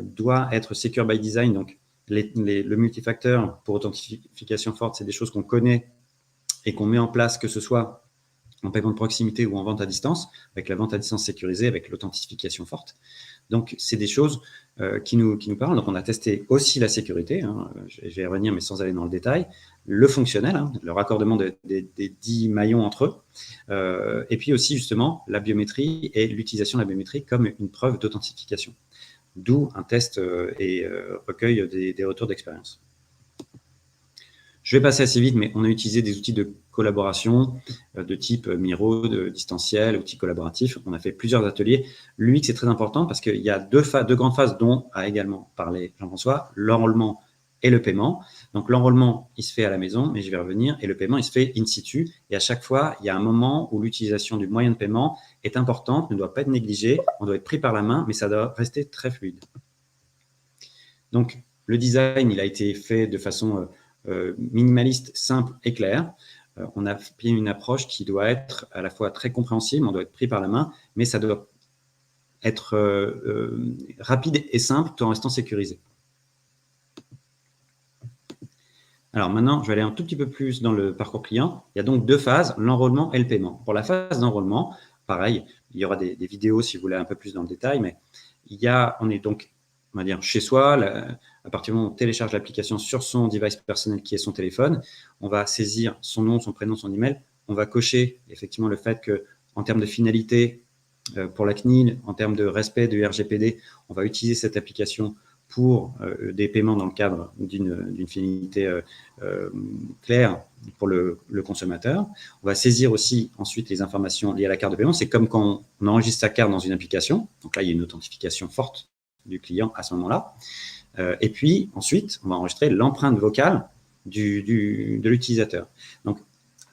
Speaker 4: doit être secure by design. Donc, le multifacteur pour authentification forte, c'est des choses qu'on connaît et qu'on met en place, que ce soit en paiement de proximité ou en vente à distance, avec la vente à distance sécurisée, avec l'authentification forte. Donc, c'est des choses qui nous parlent. Donc, on a testé aussi la sécurité, hein, je vais y revenir, mais sans aller dans le détail, le fonctionnel, hein, le raccordement des 10 maillons entre eux, et puis aussi, justement, la biométrie et l'utilisation de la biométrie comme une preuve d'authentification. D'où un test et recueil des retours d'expérience. Je vais passer assez vite, mais on a utilisé des outils de collaboration de type Miro, de distanciel, outils collaboratifs. On a fait plusieurs ateliers. L'UX est très important parce qu'il y a deux grandes phases dont a également parlé Jean-François, l'enrôlement et le paiement. Donc, l'enrôlement, il se fait à la maison, mais je vais revenir, et le paiement, il se fait in situ. Et à chaque fois, il y a un moment où l'utilisation du moyen de paiement est importante, ne doit pas être négligée, on doit être pris par la main, mais ça doit rester très fluide. Donc, le design, il a été fait de façon minimaliste, simple et clair. On a pris une approche qui doit être à la fois très compréhensible, on doit être pris par la main, mais ça doit être rapide et simple tout en restant sécurisé. Alors maintenant, je vais aller un tout petit peu plus dans le parcours client. Il y a donc deux phases, l'enrôlement et le paiement. Pour la phase d'enrôlement, pareil, il y aura des vidéos si vous voulez un peu plus dans le détail, mais on est donc, on va dire, chez soi, à partir du moment où on télécharge l'application sur son device personnel qui est son téléphone, on va saisir son nom, son prénom, son email, on va cocher effectivement le fait qu'en termes de finalité, pour la CNIL, en termes de respect du RGPD, on va utiliser cette application pour des paiements dans le cadre d'une finalité claire pour le consommateur. On va saisir aussi ensuite les informations liées à la carte de paiement. C'est comme quand on enregistre sa carte dans une application. Donc là, il y a une authentification forte du client à ce moment-là. Et puis ensuite, on va enregistrer l'empreinte vocale de l'utilisateur. Donc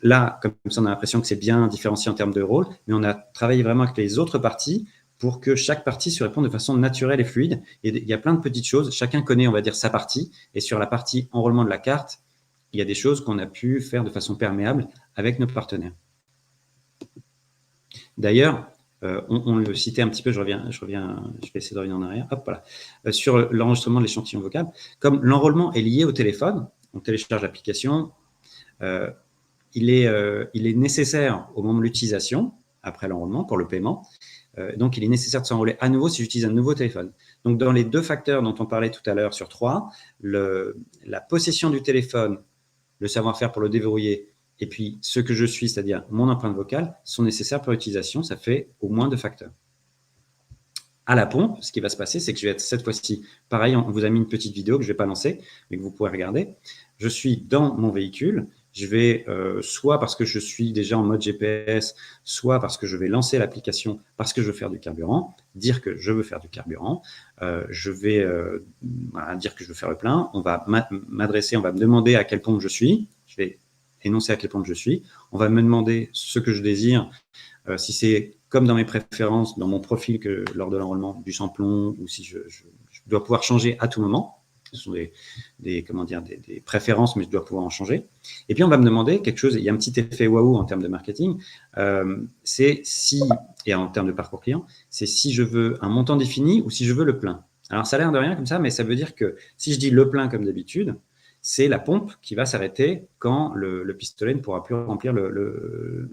Speaker 4: là, comme ça, on a l'impression que c'est bien différencié en termes de rôle, mais on a travaillé vraiment avec les autres parties pour que chaque partie se réponde de façon naturelle et fluide. Et il y a plein de petites choses. Chacun connaît, on va dire, sa partie. Et sur la partie enrôlement de la carte, il y a des choses qu'on a pu faire de façon perméable avec nos partenaires. D'ailleurs, on le citait un petit peu, je vais essayer de revenir en arrière. Hop, voilà. Sur l'enregistrement de l'échantillon vocal, comme l'enrôlement est lié au téléphone, on télécharge l'application, il est nécessaire au moment de l'utilisation, après l'enrôlement, pour le paiement. Donc, il est nécessaire de s'enrôler à nouveau si j'utilise un nouveau téléphone. Donc, dans les deux facteurs dont on parlait tout à l'heure sur 3, la possession du téléphone, le savoir-faire pour le déverrouiller, et puis ce que je suis, c'est-à-dire mon empreinte vocale, sont nécessaires pour l'utilisation. Ça fait au moins 2 facteurs. À la pompe, ce qui va se passer, c'est que je vais être cette fois-ci, pareil, on vous a mis une petite vidéo que je ne vais pas lancer, mais que vous pourrez regarder. Je suis dans mon véhicule. Je vais, soit parce que je suis déjà en mode GPS, soit parce que je vais lancer l'application, parce que je veux faire du carburant, dire que je veux faire du carburant, je vais dire que je veux faire le plein, on va m'adresser, on va me demander à quelle pompe je suis, je vais énoncer à quelle pompe je suis, on va me demander ce que je désire, si c'est comme dans mes préférences, dans mon profil que lors de l'enrôlement du sans-plomb, ou si je dois pouvoir changer à tout moment. Ce sont des préférences, mais je dois pouvoir en changer. Et puis, on va me demander quelque chose, il y a un petit effet waouh en termes de marketing, c'est si, et en termes de parcours client, c'est si je veux un montant défini ou si je veux le plein. Alors, ça a l'air de rien comme ça, mais ça veut dire que si je dis le plein comme d'habitude, c'est la pompe qui va s'arrêter quand le pistolet ne pourra plus remplir le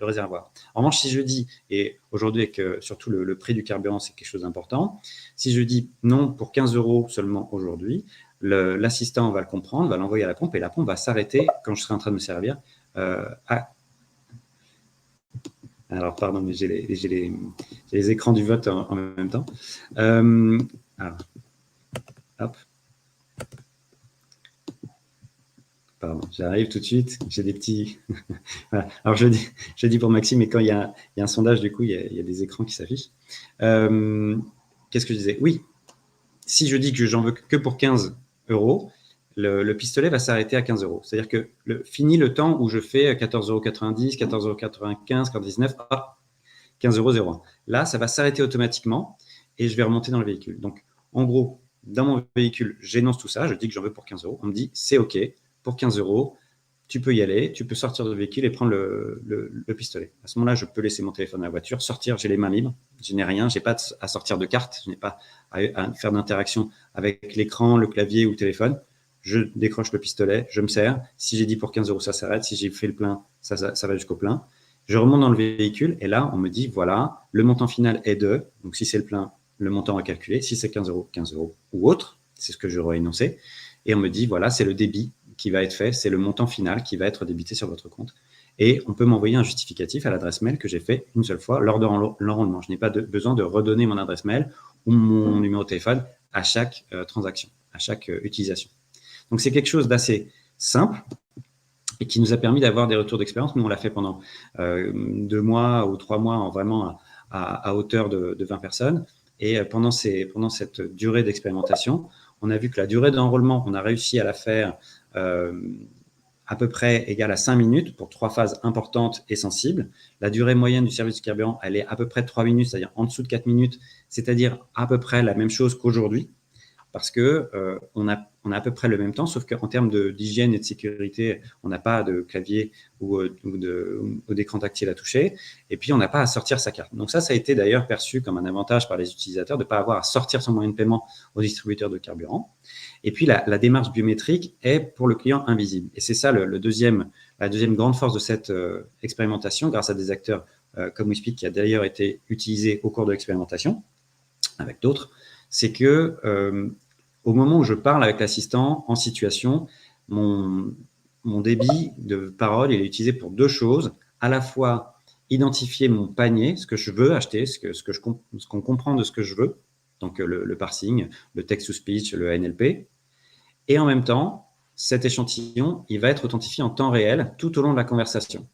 Speaker 4: réservoir. En revanche, si je dis, et aujourd'hui, avec surtout le prix du carburant, c'est quelque chose d'important, si je dis non pour 15 € seulement aujourd'hui, l'assistant va le comprendre, va l'envoyer à la pompe et la pompe va s'arrêter quand je serai en train de me servir. Alors, pardon, mais j'ai les écrans du vote en même temps. Alors, hop. Pardon, j'arrive tout de suite. J'ai des petits. Voilà. Alors, je dis pour Maxime, mais quand il y a un sondage, du coup, il y a des écrans qui s'affichent. Qu'est-ce que je disais? Oui, si je dis que j'en veux que pour 15 €, le pistolet va s'arrêter à 15 €. C'est-à-dire que fini le temps où je fais 14,90 €, 14,95 €, 14,19 €, 15,01 €. Là, ça va s'arrêter automatiquement et je vais remonter dans le véhicule. Donc, en gros, dans mon véhicule, j'énonce tout ça. Je dis que j'en veux pour 15 €. On me dit, c'est OK. Pour 15 €, tu peux y aller, tu peux sortir du véhicule et prendre le pistolet. À ce moment-là, je peux laisser mon téléphone à la voiture, sortir, j'ai les mains libres, je n'ai rien, je n'ai pas à sortir de carte, je n'ai pas à faire d'interaction avec l'écran, le clavier ou le téléphone. Je décroche le pistolet, je me sers. Si j'ai dit pour 15 €, ça s'arrête. Si j'ai fait le plein, ça va jusqu'au plein. Je remonte dans le véhicule et là, on me dit, voilà, le montant final est de, donc si c'est le plein, le montant à calculer, si c'est 15 euros, 15 euros ou autre, c'est ce que j'aurais énoncé. Et on me dit, voilà, c'est le débit qui va être fait, c'est le montant final qui va être débité sur votre compte. Et on peut m'envoyer un justificatif à l'adresse mail que j'ai fait une seule fois lors de l'enrôlement. Je n'ai pas besoin de redonner mon adresse mail ou mon numéro de téléphone à chaque transaction, à chaque utilisation. Donc, c'est quelque chose d'assez simple et qui nous a permis d'avoir des retours d'expérience. Nous, on l'a fait pendant 2 mois ou 3 mois, vraiment à hauteur de 20 personnes. Et pendant cette durée d'expérimentation, on a vu que la durée d'enrôlement, on a réussi à la faire à peu près égale à 5 minutes pour 3 phases importantes et sensibles. La durée moyenne du service du carburant, elle est à peu près de 3 minutes, c'est-à-dire en dessous de 4 minutes, c'est-à-dire à peu près la même chose qu'aujourd'hui, parce qu'on a à peu près le même temps, sauf qu'en termes d'hygiène et de sécurité, on n'a pas de clavier ou d'écran tactile à toucher, et puis on n'a pas à sortir sa carte. Donc ça a été d'ailleurs perçu comme un avantage par les utilisateurs de ne pas avoir à sortir son moyen de paiement au distributeur de carburant. Et puis la démarche biométrique est pour le client invisible. Et c'est ça la deuxième grande force de cette expérimentation, grâce à des acteurs comme WeSpeak, qui a d'ailleurs été utilisé au cours de l'expérimentation avec d'autres, c'est que au moment où je parle avec l'assistant en situation, mon débit de parole, il est utilisé pour 2 choses. À la fois, identifier mon panier, ce que je veux acheter, ce qu'on comprend de ce que je veux, donc le parsing, le text-to-speech, le NLP. Et en même temps, cet échantillon, il va être authentifié en temps réel tout au long de la conversation.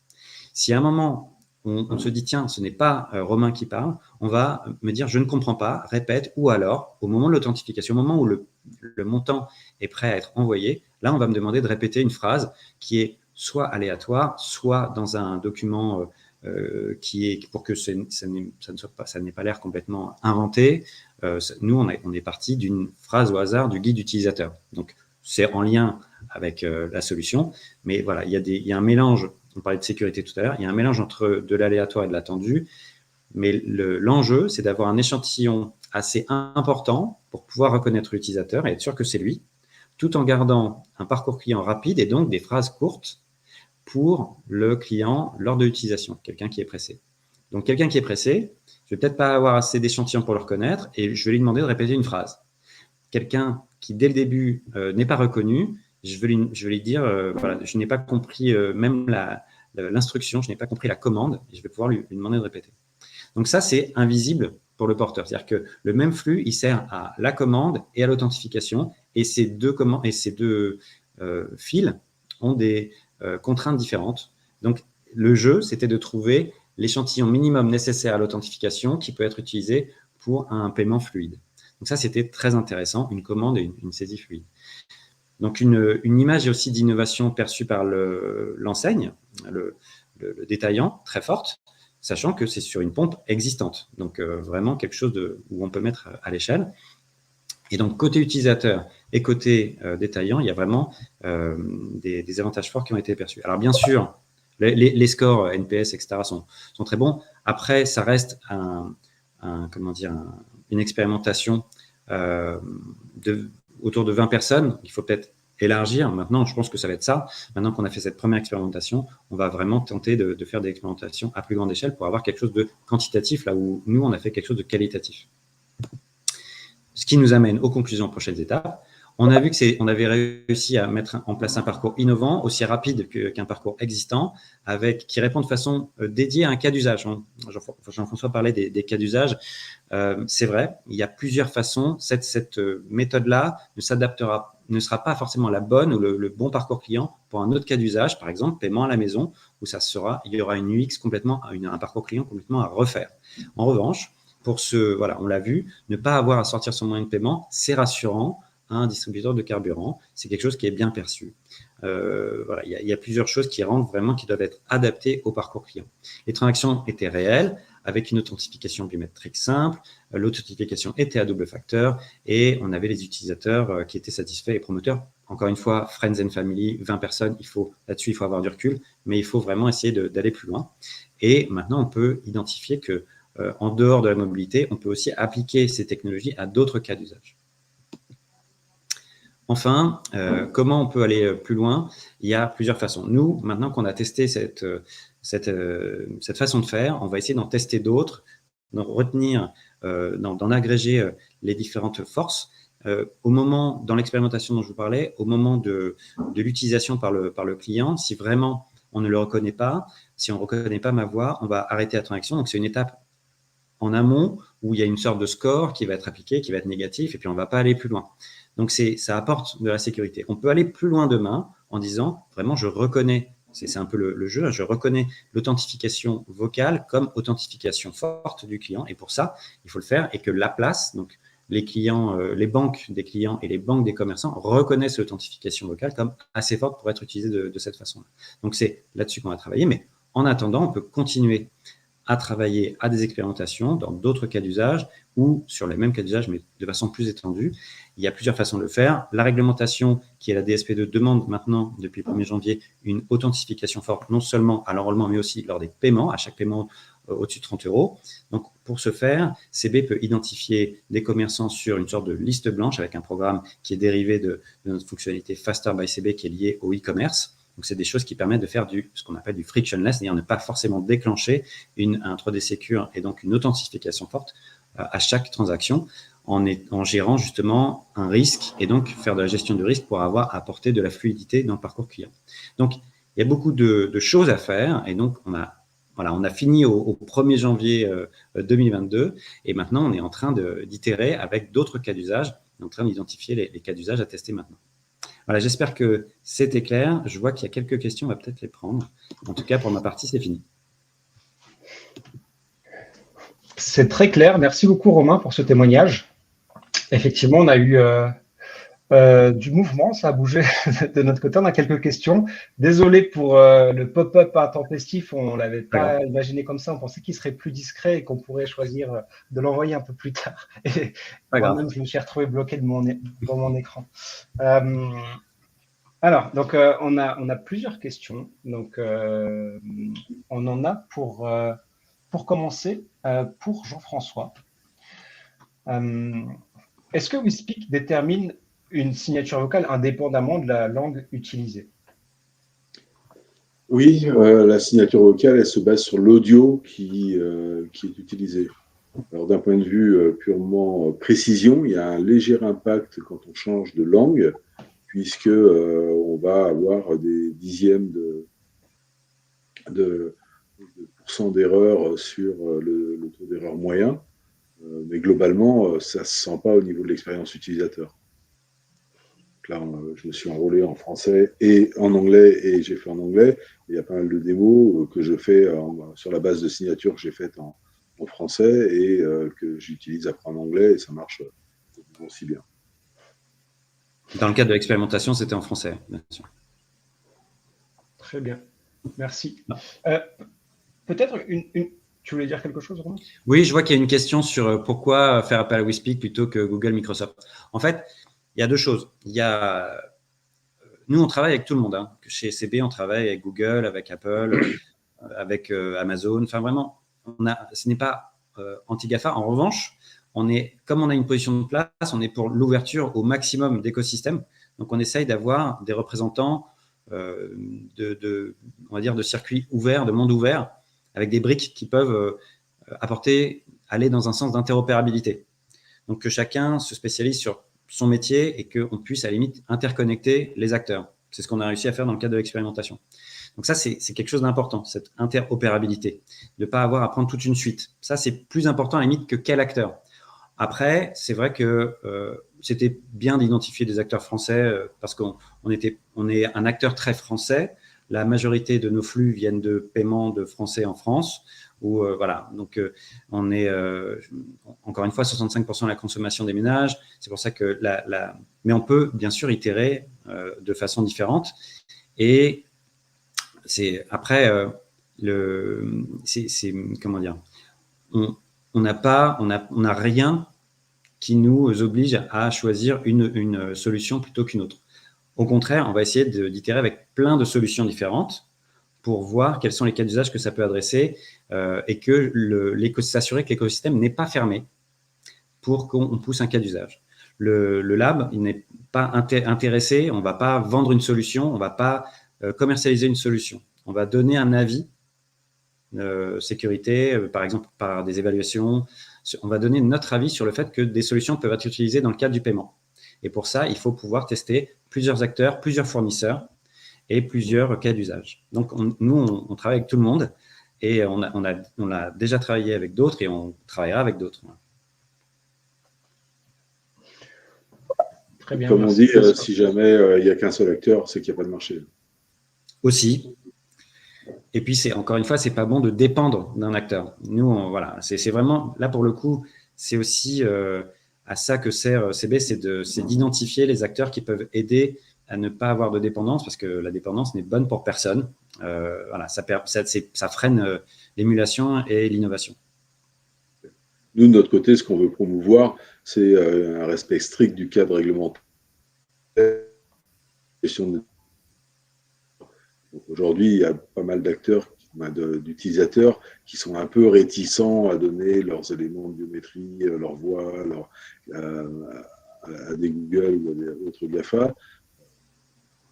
Speaker 4: Si à un moment, on se dit, tiens, ce n'est pas Romain qui parle, on va me dire, je ne comprends pas, répète, ou alors, au moment de l'authentification, au moment où le montant est prêt à être envoyé, là, on va me demander de répéter une phrase qui est soit aléatoire, soit dans un document qui est, pour que ça n'ait pas l'air complètement inventé. Nous, on est parti d'une phrase au hasard du guide utilisateur. Donc, c'est en lien avec la solution, mais voilà, il y a un mélange. On parlait de sécurité tout à l'heure, il y a un mélange entre de l'aléatoire et de l'attendu, mais l'enjeu, c'est d'avoir un échantillon assez important pour pouvoir reconnaître l'utilisateur et être sûr que c'est lui, tout en gardant un parcours client rapide et donc des phrases courtes pour le client lors de l'utilisation, quelqu'un qui est pressé. Donc, quelqu'un qui est pressé, je ne vais peut-être pas avoir assez d'échantillons pour le reconnaître et je vais lui demander de répéter une phrase. Quelqu'un qui, dès le début, n'est pas reconnu, je vais lui dire, voilà, je n'ai pas compris même l'instruction, je n'ai pas compris la commande, et je vais pouvoir lui demander de répéter. Donc ça, c'est invisible pour le porteur. C'est-à-dire que le même flux, il sert à la commande et à l'authentification, et ces deux fils ont des contraintes différentes. Donc le jeu, c'était de trouver l'échantillon minimum nécessaire à l'authentification qui peut être utilisé pour un paiement fluide. Donc ça, c'était très intéressant, une commande et une saisie fluide. Donc, une image aussi d'innovation perçue par l'enseigne, le détaillant, très forte, sachant que c'est sur une pompe existante. Donc, vraiment quelque chose où on peut mettre à l'échelle. Et donc, côté utilisateur et côté détaillant, il y a vraiment des avantages forts qui ont été perçus. Alors, bien sûr, les scores NPS, etc., sont très bons. Après, ça reste une expérimentation autour de 20 personnes. Il faut peut-être élargir. Maintenant, je pense que ça va être ça. Maintenant qu'on a fait cette première expérimentation, on va vraiment tenter de faire des expérimentations à plus grande échelle pour avoir quelque chose de quantitatif, là où nous, on a fait quelque chose de qualitatif. Ce qui nous amène aux conclusions, aux prochaines étapes. On a vu qu'on avait réussi à mettre en place un parcours innovant, aussi rapide qu'un parcours existant, qui répond de façon dédiée à un cas d'usage. Jean-François parlait des cas d'usage. C'est vrai, il y a plusieurs façons. Cette méthode-là ne sera pas forcément la bonne ou le bon parcours client pour un autre cas d'usage, par exemple, paiement à la maison, où il y aura une UX un parcours client complètement à refaire. En revanche, on l'a vu, ne pas avoir à sortir son moyen de paiement, c'est rassurant à un distributeur de carburant. C'est quelque chose qui est bien perçu. Il y a plusieurs choses qui doivent être adaptées au parcours client. Les transactions étaient réelles, avec une authentification biométrique simple, l'authentification était à double facteur, et on avait les utilisateurs qui étaient satisfaits et promoteurs. Encore une fois, Friends and Family, 20 personnes, là-dessus, il faut avoir du recul, mais il faut vraiment essayer d'aller plus loin. Et maintenant, on peut identifier que en dehors de la mobilité, on peut aussi appliquer ces technologies à d'autres cas d'usage. Enfin, comment on peut aller plus loin? Il y a plusieurs façons. Nous, maintenant qu'on a testé cette façon de faire, on va essayer d'en tester d'autres, d'en retenir, d'en agréger les différentes forces. Au moment, dans l'expérimentation dont je vous parlais, au moment de l'utilisation par le client, si vraiment on ne le reconnaît pas, si on ne reconnaît pas ma voix, on va arrêter la transaction. Donc, c'est une étape en amont où il y a une sorte de score qui va être appliqué, qui va être négatif, et puis on ne va pas aller plus loin. Donc, ça apporte de la sécurité. On peut aller plus loin demain en disant, vraiment, je reconnais, c'est un peu le jeu, je reconnais l'authentification vocale comme authentification forte du client. Et pour ça, il faut le faire et que la place, donc les clients, les banques des clients et les banques des commerçants reconnaissent l'authentification vocale comme assez forte pour être utilisée de cette façon-là. Donc, c'est là-dessus qu'on va travailler. Mais en attendant, on peut continuer à travailler à des expérimentations dans d'autres cas d'usage ou sur les mêmes cas d'usage, mais de façon plus étendue. Il y a plusieurs façons de le faire. La réglementation, qui est la DSP2, demande maintenant, depuis le 1er janvier, une authentification forte, non seulement à l'enrôlement, mais aussi lors des paiements, à chaque paiement au-dessus de 30 €. Donc, pour ce faire, CB peut identifier des commerçants sur une sorte de liste blanche avec un programme qui est dérivé de notre fonctionnalité Faster by CB qui est liée au e-commerce. Donc, c'est des choses qui permettent de faire ce qu'on appelle du frictionless, c'est-à-dire ne pas forcément déclencher un 3D Secure et donc une authentification forte à chaque transaction en gérant justement un risque et donc faire de la gestion de risque pour apporter de la fluidité dans le parcours client. Donc, il y a beaucoup de choses à faire et donc on a fini au 1er janvier 2022 et maintenant on est en train d'itérer avec d'autres cas d'usage, en train d'identifier les cas d'usage à tester maintenant. Voilà, j'espère que c'était clair. Je vois qu'il y a quelques questions, on va peut-être les prendre. En tout cas, pour ma partie, c'est fini.
Speaker 2: C'est très clair. Merci beaucoup, Romain, pour ce témoignage. Effectivement, on a eu du mouvement, ça a bougé de notre côté. On a quelques questions. Désolé pour le pop-up intempestif, on ne l'avait pas imaginé comme ça. On pensait qu'il serait plus discret et qu'on pourrait choisir de l'envoyer un peu plus tard. Et moi-même, je me suis retrouvé bloqué devant mon écran. Alors, donc, on a plusieurs questions. Donc, on en a pour commencer, pour Jean-François. Est-ce que WeSpeak détermine une signature vocale indépendamment de la langue utilisée?
Speaker 3: Oui, la signature vocale, elle se base sur l'audio qui est utilisé. Alors, d'un point de vue purement précision, il y a un léger impact quand on change de langue, puisque on va avoir des dixièmes de pourcent d'erreur sur le taux d'erreur moyen. Mais globalement, ça ne se sent pas au niveau de l'expérience utilisateur. Là, je me suis enrôlé en français et en anglais et j'ai fait en anglais. Il y a pas mal de démos que je fais sur la base de signatures que j'ai faites en français et que j'utilise après en anglais et ça marche aussi bien.
Speaker 4: Dans le cadre de l'expérimentation, c'était en français, bien sûr.
Speaker 2: Très bien, merci. Peut-être tu voulais dire quelque chose, Romain?
Speaker 4: Oui, je vois qu'il y a une question sur pourquoi faire appel à WeSpeak plutôt que Google, Microsoft. En fait, il y a deux choses. Nous, on travaille avec tout le monde. Hein. Chez CB, on travaille avec Google, avec Apple, avec Amazon. Enfin, vraiment, ce n'est pas anti-GAFA. En revanche, comme on a une position de place, on est pour l'ouverture au maximum d'écosystèmes. Donc, on essaye d'avoir des représentants on va dire, de circuits ouverts, de monde ouvert, avec des briques qui peuvent aller dans un sens d'interopérabilité. Donc, que chacun se spécialise sur son métier et qu'on puisse, à la limite, interconnecter les acteurs. C'est ce qu'on a réussi à faire dans le cadre de l'expérimentation. Donc ça, c'est quelque chose d'important, cette interopérabilité, de ne pas avoir à prendre toute une suite. Ça, c'est plus important, à la limite, que quel acteur. Après, c'est vrai que c'était bien d'identifier des acteurs français parce qu'on est un acteur très français. La majorité de nos flux viennent de paiements de Français en France. Voilà, donc on est encore une fois 65% de la consommation des ménages. C'est pour ça que mais on peut bien sûr itérer de façon différente. Et c'est après comment dire, on n'a rien qui nous oblige à choisir une solution plutôt qu'une autre. Au contraire, on va essayer d'itérer avec plein de solutions différentes pour voir quels sont les cas d'usage que ça peut adresser et que s'assurer que l'écosystème n'est pas fermé pour qu'on pousse un cas d'usage. Le lab, il n'est pas intéressé, on ne va pas vendre une solution, on ne va pas commercialiser une solution. On va donner un avis sécurité, par exemple par des évaluations. On va donner notre avis sur le fait que des solutions peuvent être utilisées dans le cadre du paiement. Et pour ça, il faut pouvoir tester plusieurs acteurs, plusieurs fournisseurs et plusieurs cas d'usage. Donc, nous, on travaille avec tout le monde et on a déjà travaillé avec d'autres et on travaillera avec d'autres.
Speaker 3: Très bien. Comme on dit, si jamais il n'y a qu'un seul acteur, c'est qu'il n'y a pas de marché.
Speaker 4: Aussi. Et puis, encore une fois, c'est pas bon de dépendre d'un acteur. Nous, voilà, c'est vraiment, là pour le coup, c'est aussi à ça que sert CB, c'est d'identifier les acteurs qui peuvent aider à ne pas avoir de dépendance, parce que la dépendance n'est bonne pour personne. Voilà, ça freine l'émulation et l'innovation.
Speaker 3: Nous, de notre côté, ce qu'on veut promouvoir, c'est un respect strict du cadre réglementaire. Aujourd'hui, il y a pas mal d'acteurs, d'utilisateurs qui sont un peu réticents à donner leurs éléments de biométrie, leur voix, à des Google ou à des autres GAFA.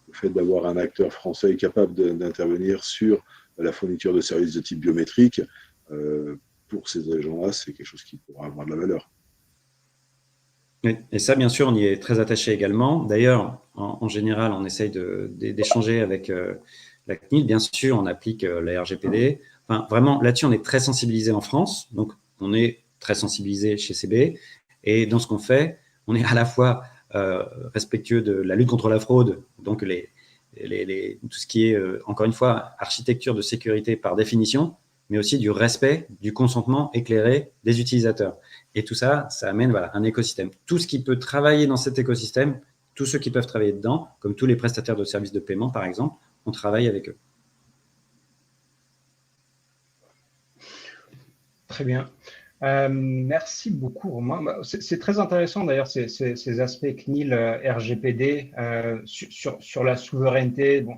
Speaker 3: Le fait d'avoir un acteur français capable d'intervenir sur la fourniture de services de type biométrique, pour ces agents-là, c'est quelque chose qui pourra avoir de la valeur.
Speaker 4: Et ça, bien sûr, on y est très attaché également. D'ailleurs, en général, on essaye d'échanger avec la CNIL. Bien sûr, on applique la RGPD. Enfin, vraiment, là-dessus, on est très sensibilisé en France. Donc, on est très sensibilisé chez CB. Et dans ce qu'on fait, on est à la fois respectueux de la lutte contre la fraude, donc tout ce qui est, encore une fois, architecture de sécurité par définition, mais aussi du respect du consentement éclairé des utilisateurs. Et tout ça, ça amène un écosystème. Tout ce qui peut travailler dans cet écosystème, tous ceux qui peuvent travailler dedans, comme tous les prestataires de services de paiement, par exemple, on travaille avec eux.
Speaker 6: Très bien. Merci beaucoup, Romain. C'est très intéressant, d'ailleurs, ces aspects CNIL, RGPD, sur la souveraineté. Bon,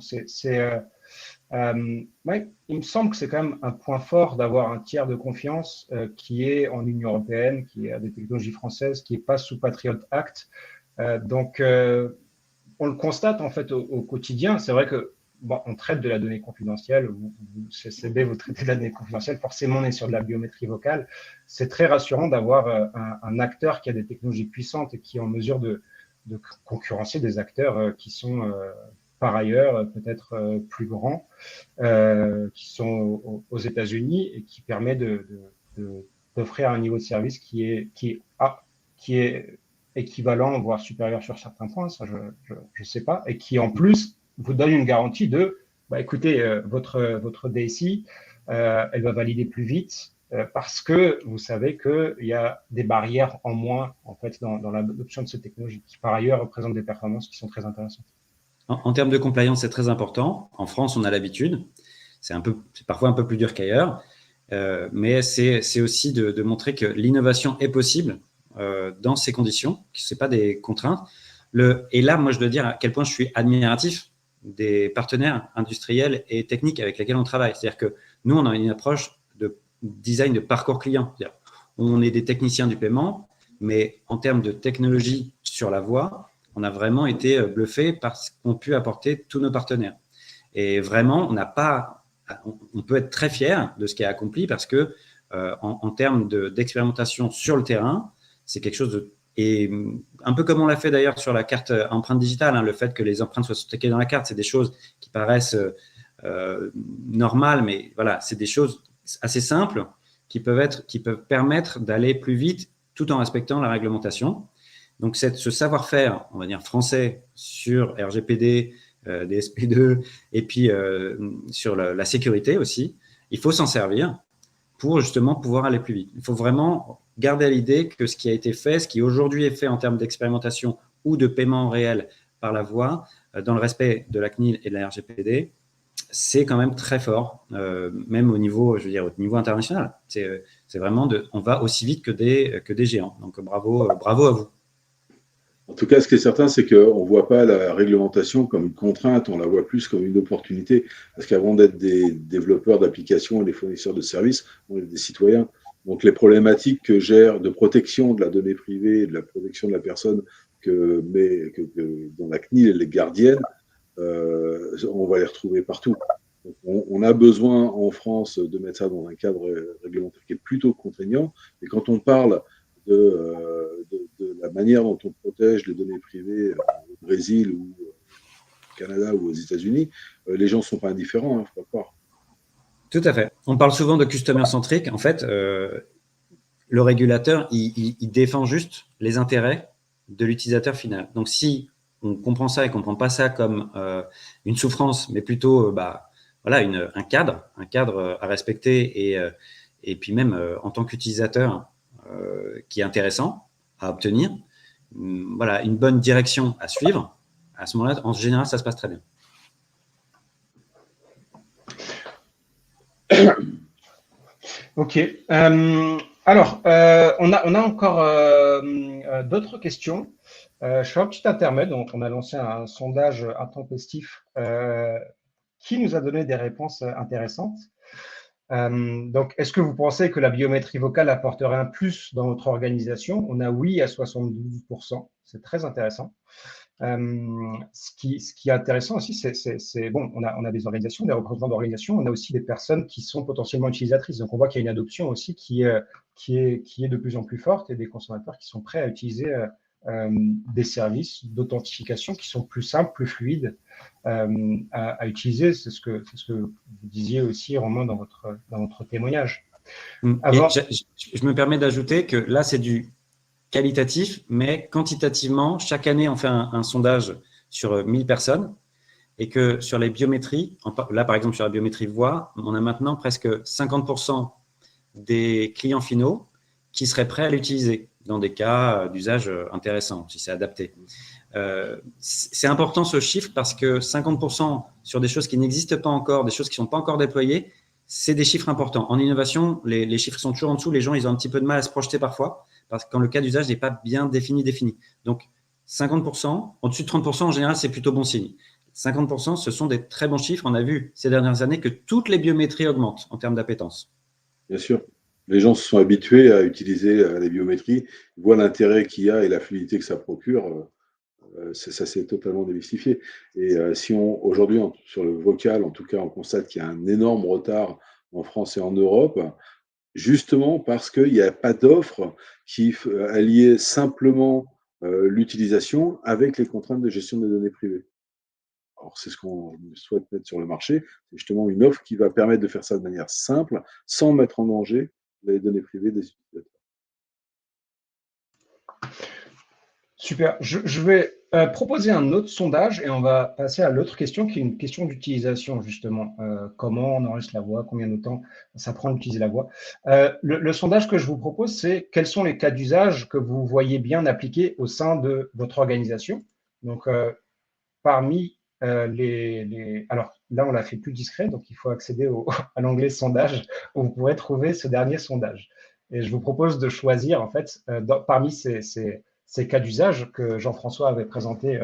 Speaker 6: ouais, il me semble que c'est quand même un point fort d'avoir un tiers de confiance qui est en Union européenne, qui a des technologies françaises, qui n'est pas sous Patriot Act. Donc, on le constate en fait au quotidien. C'est vrai que bon, on traite de la donnée confidentielle. CB, vous traitez de la donnée confidentielle. Forcément, on est sur de la biométrie vocale. C'est très rassurant d'avoir un acteur qui a des technologies puissantes et qui est en mesure de concurrencer des acteurs qui sont par ailleurs peut-être plus grands, qui sont aux États-Unis et qui permet d'offrir un niveau de service qui est équivalent, voire supérieur sur certains points, ça je ne sais pas, et qui en plus vous donne une garantie de, écoutez, votre DSI, elle va valider plus vite parce que vous savez qu'il y a des barrières en moins en fait dans l'adoption de cette technologie, qui par ailleurs représente des performances qui sont très intéressantes.
Speaker 4: En termes de compliance, c'est très important. En France, on a l'habitude. C'est parfois un peu plus dur qu'ailleurs, mais c'est aussi de montrer que l'innovation est possible dans ces conditions, que ce n'est pas des contraintes. Et là, moi, je dois dire à quel point je suis admiratif des partenaires industriels et techniques avec lesquels on travaille. C'est-à-dire que nous, on a une approche de design de parcours client. On est des techniciens du paiement, mais en termes de technologie sur la voie, on a vraiment été bluffé par ce qu'ont pu apporter tous nos partenaires. Et vraiment, on peut être très fier de ce qui est accompli parce que en termes d'expérimentation sur le terrain, c'est quelque chose et un peu comme on l'a fait d'ailleurs sur la carte empreinte digitale, le fait que les empreintes soient stockées dans la carte, c'est des choses qui paraissent normales, mais voilà, c'est des choses assez simples qui peuvent permettre d'aller plus vite tout en respectant la réglementation. Donc, ce savoir-faire, on va dire français, sur RGPD, DSP2, et puis sur la sécurité aussi, il faut s'en servir pour justement pouvoir aller plus vite. Il faut vraiment garder à l'idée que ce qui a été fait, ce qui aujourd'hui est fait en termes d'expérimentation ou de paiement réel par la voie, dans le respect de la CNIL et de la RGPD, c'est quand même très fort, même au niveau, je veux dire, au niveau international. C'est vraiment, on va aussi vite que des géants. Donc, bravo à vous.
Speaker 3: En tout cas, ce qui est certain, c'est qu'on ne voit pas la réglementation comme une contrainte, on la voit plus comme une opportunité. Parce qu'avant d'être des développeurs d'applications et des fournisseurs de services, on est des citoyens. Donc, les problématiques que gère de protection de la donnée privée et de la protection de la personne dont la CNIL est gardienne, on va les retrouver partout. Donc, on a besoin en France de mettre ça dans un cadre réglementaire qui est plutôt contraignant. Mais quand on parle de la manière dont on protège les données privées au Brésil ou au Canada ou aux États-Unis, les gens ne sont pas indifférents, il ne faut pas croire.
Speaker 4: Tout à fait. On parle souvent de customer centric. En fait, le régulateur, il défend juste les intérêts de l'utilisateur final. Donc, si on comprend ça et qu'on ne prend pas ça comme une souffrance, mais plutôt voilà, un cadre à respecter et puis même en tant qu'utilisateur qui est intéressant à obtenir, voilà, une bonne direction à suivre, à ce moment-là, en général, ça se passe très bien.
Speaker 6: Ok. Alors, on a encore d'autres questions. Je fais un petit intermède. Donc, on a lancé un sondage intempestif qui nous a donné des réponses intéressantes. Donc, est-ce que vous pensez que la biométrie vocale apporterait un plus dans votre organisation? On a oui à 72%. C'est très intéressant. Ce qui est intéressant aussi, c'est bon, on a des organisations, des représentants d'organisations, on a aussi des personnes qui sont potentiellement utilisatrices. Donc, on voit qu'il y a une adoption aussi qui est de plus en plus forte et des consommateurs qui sont prêts à utiliser des services d'authentification qui sont plus simples, plus fluides à utiliser. C'est ce que vous disiez aussi, Romain, dans votre témoignage.
Speaker 4: Avant... je me permets d'ajouter que là, c'est du qualitatif, mais quantitativement, chaque année, on fait un sondage sur 1000 personnes et que sur les biométries, là, par exemple, sur la biométrie voix, on a maintenant presque 50% des clients finaux qui seraient prêts à l'utiliser dans des cas d'usage intéressants, si c'est adapté. C'est important ce chiffre parce que 50% sur des choses qui n'existent pas encore, des choses qui ne sont pas encore déployées, c'est des chiffres importants. En innovation, les chiffres sont toujours en dessous. Les gens, ils ont un petit peu de mal à se projeter parfois parce que quand le cas d'usage n'est pas bien défini. Donc, 50%, au-dessus de 30%, en général, c'est plutôt bon signe. 50%, ce sont des très bons chiffres. On a vu ces dernières années que toutes les biométries augmentent en termes d'appétence.
Speaker 3: Bien sûr. Les gens se sont habitués à utiliser les biométries, voient l'intérêt qu'il y a et la fluidité que ça procure. Ça s'est totalement démystifié. Et si aujourd'hui, sur le vocal, en tout cas, on constate qu'il y a un énorme retard en France et en Europe, justement parce qu'il n'y a pas d'offre qui alliait simplement l'utilisation avec les contraintes de gestion des données privées. Alors, c'est ce qu'on souhaite mettre sur le marché, c'est justement une offre qui va permettre de faire ça de manière simple, sans mettre en danger les données privées des utilisateurs.
Speaker 6: Super. Je vais proposer un autre sondage et on va passer à l'autre question qui est une question d'utilisation, justement. Comment on enregistre la voix, combien de temps ça prend d'utiliser la voix. Le sondage que je vous propose, c'est quels sont les cas d'usage que vous voyez bien appliqués au sein de votre organisation. Donc, parmi alors là, on l'a fait plus discret, donc il faut accéder à l'onglet sondage où vous pourrez trouver ce dernier sondage. Et je vous propose de choisir, en fait, parmi ces cas d'usage que Jean-François avait présenté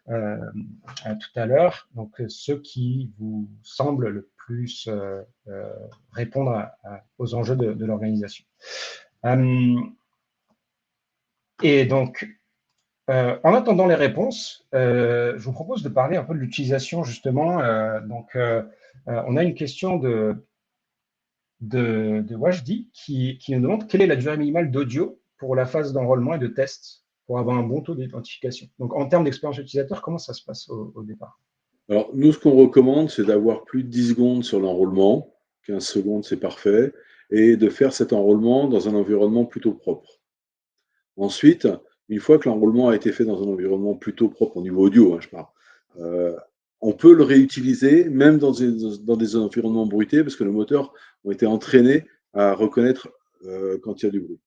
Speaker 6: tout à l'heure, donc ceux qui vous semblent le plus répondre aux enjeux de l'organisation. Et donc, en attendant les réponses, je vous propose de parler un peu de l'utilisation, justement. On a une question de Wajdi qui nous demande quelle est la durée minimale d'audio pour la phase d'enrôlement et de test pour avoir un bon taux d'identification. Donc, en termes d'expérience utilisateur, comment ça se passe au départ?
Speaker 3: Alors, nous, ce qu'on recommande, c'est d'avoir plus de 10 secondes sur l'enrôlement. 15 secondes, c'est parfait. Et de faire cet enrôlement dans un environnement plutôt propre. Ensuite, une fois que l'enrôlement a été fait dans un environnement plutôt propre, au niveau audio, je parle, on peut le réutiliser même dans des environnements bruités parce que nos moteurs ont été entraînés à reconnaître quand il y a du bruit.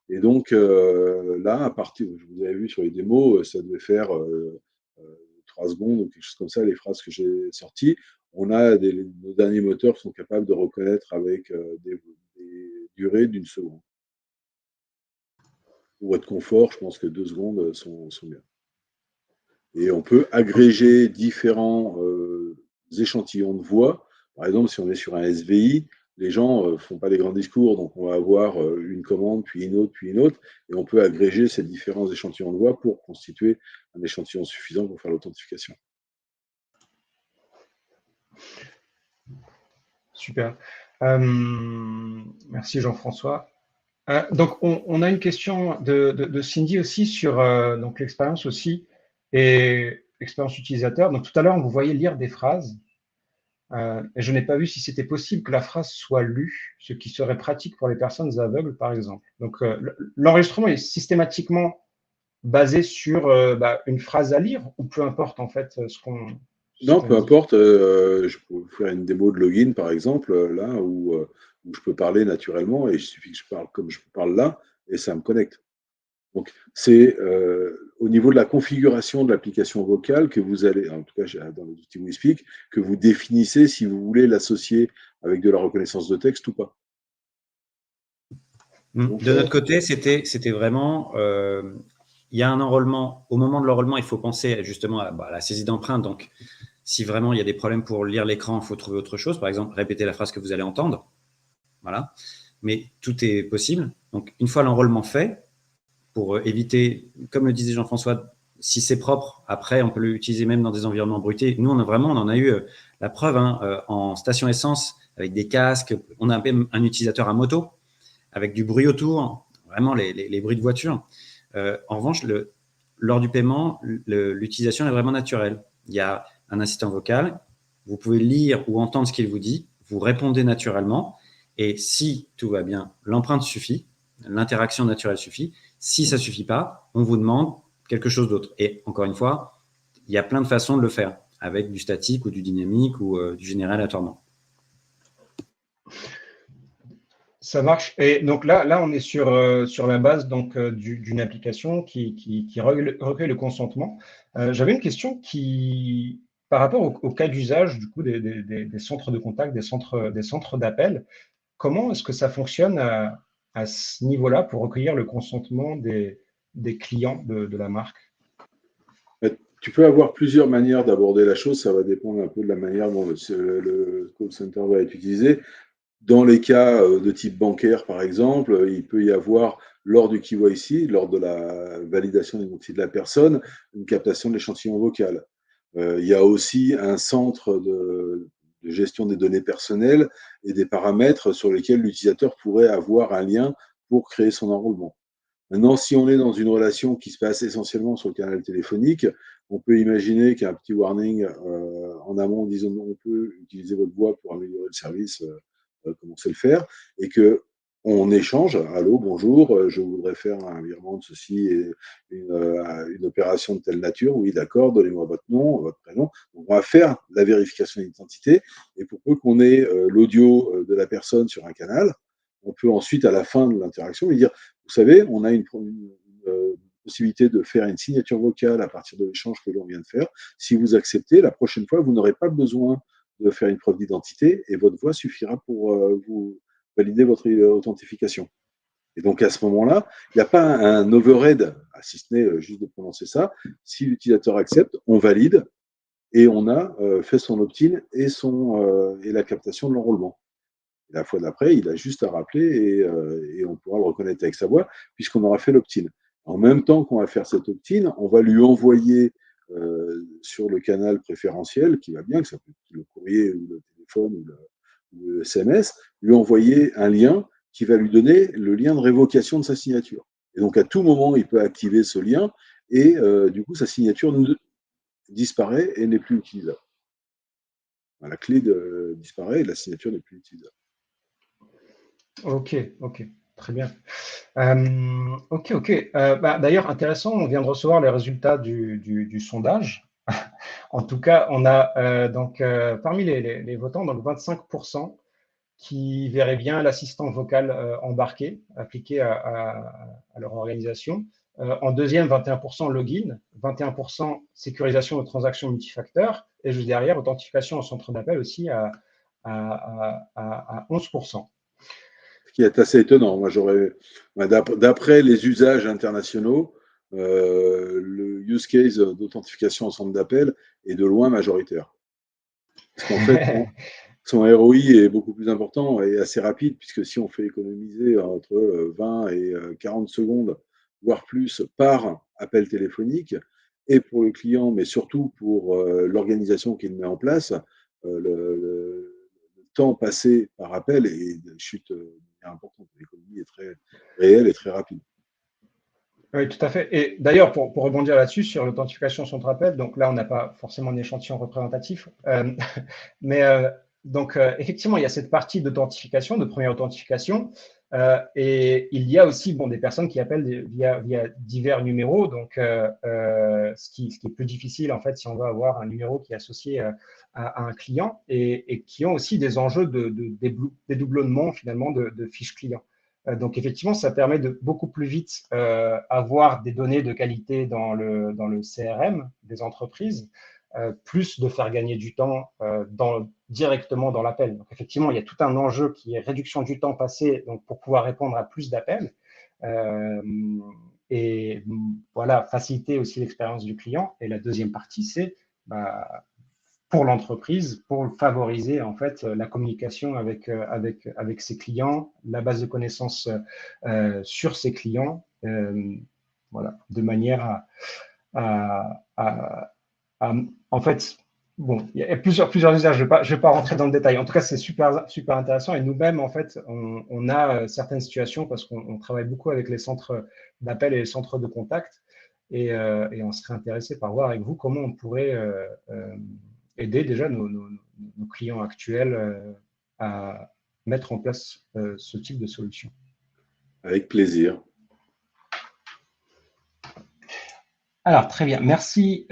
Speaker 3: Et donc là, à partir, vous avez vu sur les démos, ça devait faire 3 secondes ou quelque chose comme ça, les phrases que j'ai sorties. On a nos derniers moteurs qui sont capables de reconnaître avec des durées d'1 seconde. Pour votre confort, je pense que 2 secondes sont bien. Et on peut agréger différents échantillons de voix. Par exemple, si on est sur un SVI, les gens ne font pas des grands discours, donc on va avoir une commande, puis une autre, et on peut agréger ces différents échantillons de voix pour constituer un échantillon suffisant pour faire l'authentification.
Speaker 6: Super. Merci Jean-François. Donc, on a une question de Cindy aussi sur donc l'expérience aussi et l'expérience utilisateur. Donc, tout à l'heure, on vous voyait lire des phrases et je n'ai pas vu si c'était possible que la phrase soit lue, ce qui serait pratique pour les personnes aveugles, par exemple. Donc, l'enregistrement est systématiquement basé sur une phrase à lire ou peu importe en fait
Speaker 3: Non,
Speaker 6: qu'on
Speaker 3: peu
Speaker 6: dit.
Speaker 3: importe. Je peux vous faire une démo de login, par exemple, là, où je peux parler naturellement et il suffit que je parle comme je parle là et ça me connecte. Donc, c'est au niveau de la configuration de l'application vocale que vous allez, en tout cas dans les outils WeSpeak, que vous définissez si vous voulez l'associer avec de la reconnaissance de texte ou pas. Donc,
Speaker 4: De notre côté, c'était vraiment, il y a un enrôlement. Au moment de l'enrôlement, il faut penser justement à la saisie d'empreintes. Donc, si vraiment il y a des problèmes pour lire l'écran, il faut trouver autre chose. Par exemple, répéter la phrase que vous allez entendre. Voilà. Mais tout est possible. Donc, une fois l'enrôlement fait, pour éviter, comme le disait Jean-François, si c'est propre, après, on peut l'utiliser même dans des environnements bruités. Nous, on en a eu la preuve en station essence, avec des casques. On a même un utilisateur à moto, avec du bruit autour, vraiment les bruits de voiture. En revanche, lors du paiement, l'utilisation est vraiment naturelle. Il y a un assistant vocal, vous pouvez lire ou entendre ce qu'il vous dit, vous répondez naturellement, et si tout va bien, l'empreinte suffit, l'interaction naturelle suffit. Si ça ne suffit pas, on vous demande quelque chose d'autre. Et encore une fois, il y a plein de façons de le faire, avec du statique ou du dynamique ou du généré aléatoirement.
Speaker 6: Ça marche. Et donc là, on est sur la base donc d'une application qui recueille le consentement. J'avais une question par rapport au cas d'usage du coup des centres de contact, des centres d'appel. Comment est-ce que ça fonctionne à ce niveau-là pour recueillir le consentement des clients de la marque?
Speaker 3: tu peux avoir plusieurs manières d'aborder la chose. Ça va dépendre un peu de la manière dont le call center va être utilisé. Dans les cas de type bancaire, par exemple, il peut y avoir, lors du KYC, lors de la validation de l'identité de la personne, une captation de l'échantillon vocal. Il y a aussi un centre de gestion des données personnelles et des paramètres sur lesquels l'utilisateur pourrait avoir un lien pour créer son enrôlement. Maintenant, si on est dans une relation qui se passe essentiellement sur le canal téléphonique, on peut imaginer qu'il y a un petit warning en amont disant on peut utiliser votre voix pour améliorer le service, comment c'est le faire, et que on échange, allô, bonjour, je voudrais faire un virement de ceci et une opération de telle nature, oui, d'accord, donnez-moi votre nom, votre prénom. Donc, on va faire la vérification d'identité, et pour peu qu'on ait l'audio de la personne sur un canal, on peut ensuite, à la fin de l'interaction, lui dire, vous savez, on a une possibilité de faire une signature vocale à partir de l'échange que l'on vient de faire. Si vous acceptez, la prochaine fois, vous n'aurez pas besoin de faire une preuve d'identité et votre voix suffira pour vous valider votre authentification. Et donc à ce moment-là, il n'y a pas un overhead, si ce n'est juste de prononcer ça. Si l'utilisateur accepte, on valide et on a fait son opt-in et la captation de l'enrôlement. Et la fois d'après, il a juste à rappeler et on pourra le reconnaître avec sa voix puisqu'on aura fait l'opt-in. En même temps qu'on va faire cet opt-in, on va lui envoyer sur le canal préférentiel, qui va bien, que ça peut être le courrier ou le téléphone ou le SMS, lui envoyer un lien qui va lui donner le lien de révocation de sa signature. Et donc à tout moment, il peut activer ce lien et du coup, sa signature disparaît et n'est plus utilisable. La clé disparaît et la signature n'est plus utilisable.
Speaker 6: Ok, très bien. Ok. D'ailleurs, intéressant, on vient de recevoir les résultats du sondage. En tout cas, on a parmi les votants, donc 25% qui verraient bien l'assistant vocal embarqué, appliqué à leur organisation. En deuxième, 21% login, 21% sécurisation de transactions multifacteurs, et juste derrière, authentification en centre d'appel aussi à 11%.
Speaker 3: Ce qui est assez étonnant. Moi, d'après les usages internationaux, le use case d'authentification en centre d'appel est de loin majoritaire. Parce qu'en fait, son ROI est beaucoup plus important et assez rapide, puisque si on fait économiser entre 20 et 40 secondes, voire plus, par appel téléphonique, et pour le client, mais surtout pour l'organisation qu'il met en place, le temps passé par appel et de chute importante. L'économie est très réelle et très rapide.
Speaker 6: Oui, tout à fait. Et d'ailleurs, pour rebondir là-dessus, sur l'authentification sans rappel, donc là, on n'a pas forcément un échantillon représentatif, mais donc effectivement, il y a cette partie d'authentification, de première authentification, et il y a aussi des personnes qui appellent via divers numéros, donc ce qui est plus difficile en fait si on veut avoir un numéro qui est associé à un client et qui ont aussi des enjeux de dédoublement finalement de fiches clients. Donc effectivement, ça permet de beaucoup plus vite avoir des données de qualité dans le CRM des entreprises, plus de faire gagner du temps directement dans l'appel. Donc effectivement, il y a tout un enjeu qui est réduction du temps passé donc, pour pouvoir répondre à plus d'appels. Et voilà, faciliter aussi l'expérience du client. Et la deuxième partie, c'est pour l'entreprise, pour favoriser en fait la communication avec ses clients, la base de connaissances sur ses clients, voilà, de manière en fait, il y a plusieurs usages. Je vais pas rentrer dans le détail. En tout cas, c'est super intéressant. Et nous-mêmes, en fait, on a certaines situations parce qu'on travaille beaucoup avec les centres d'appel et les centres de contact. Et on serait intéressé par voir avec vous comment on pourrait aider déjà nos clients actuels à mettre en place ce type de solution.
Speaker 3: Avec plaisir.
Speaker 6: Alors, très bien. Merci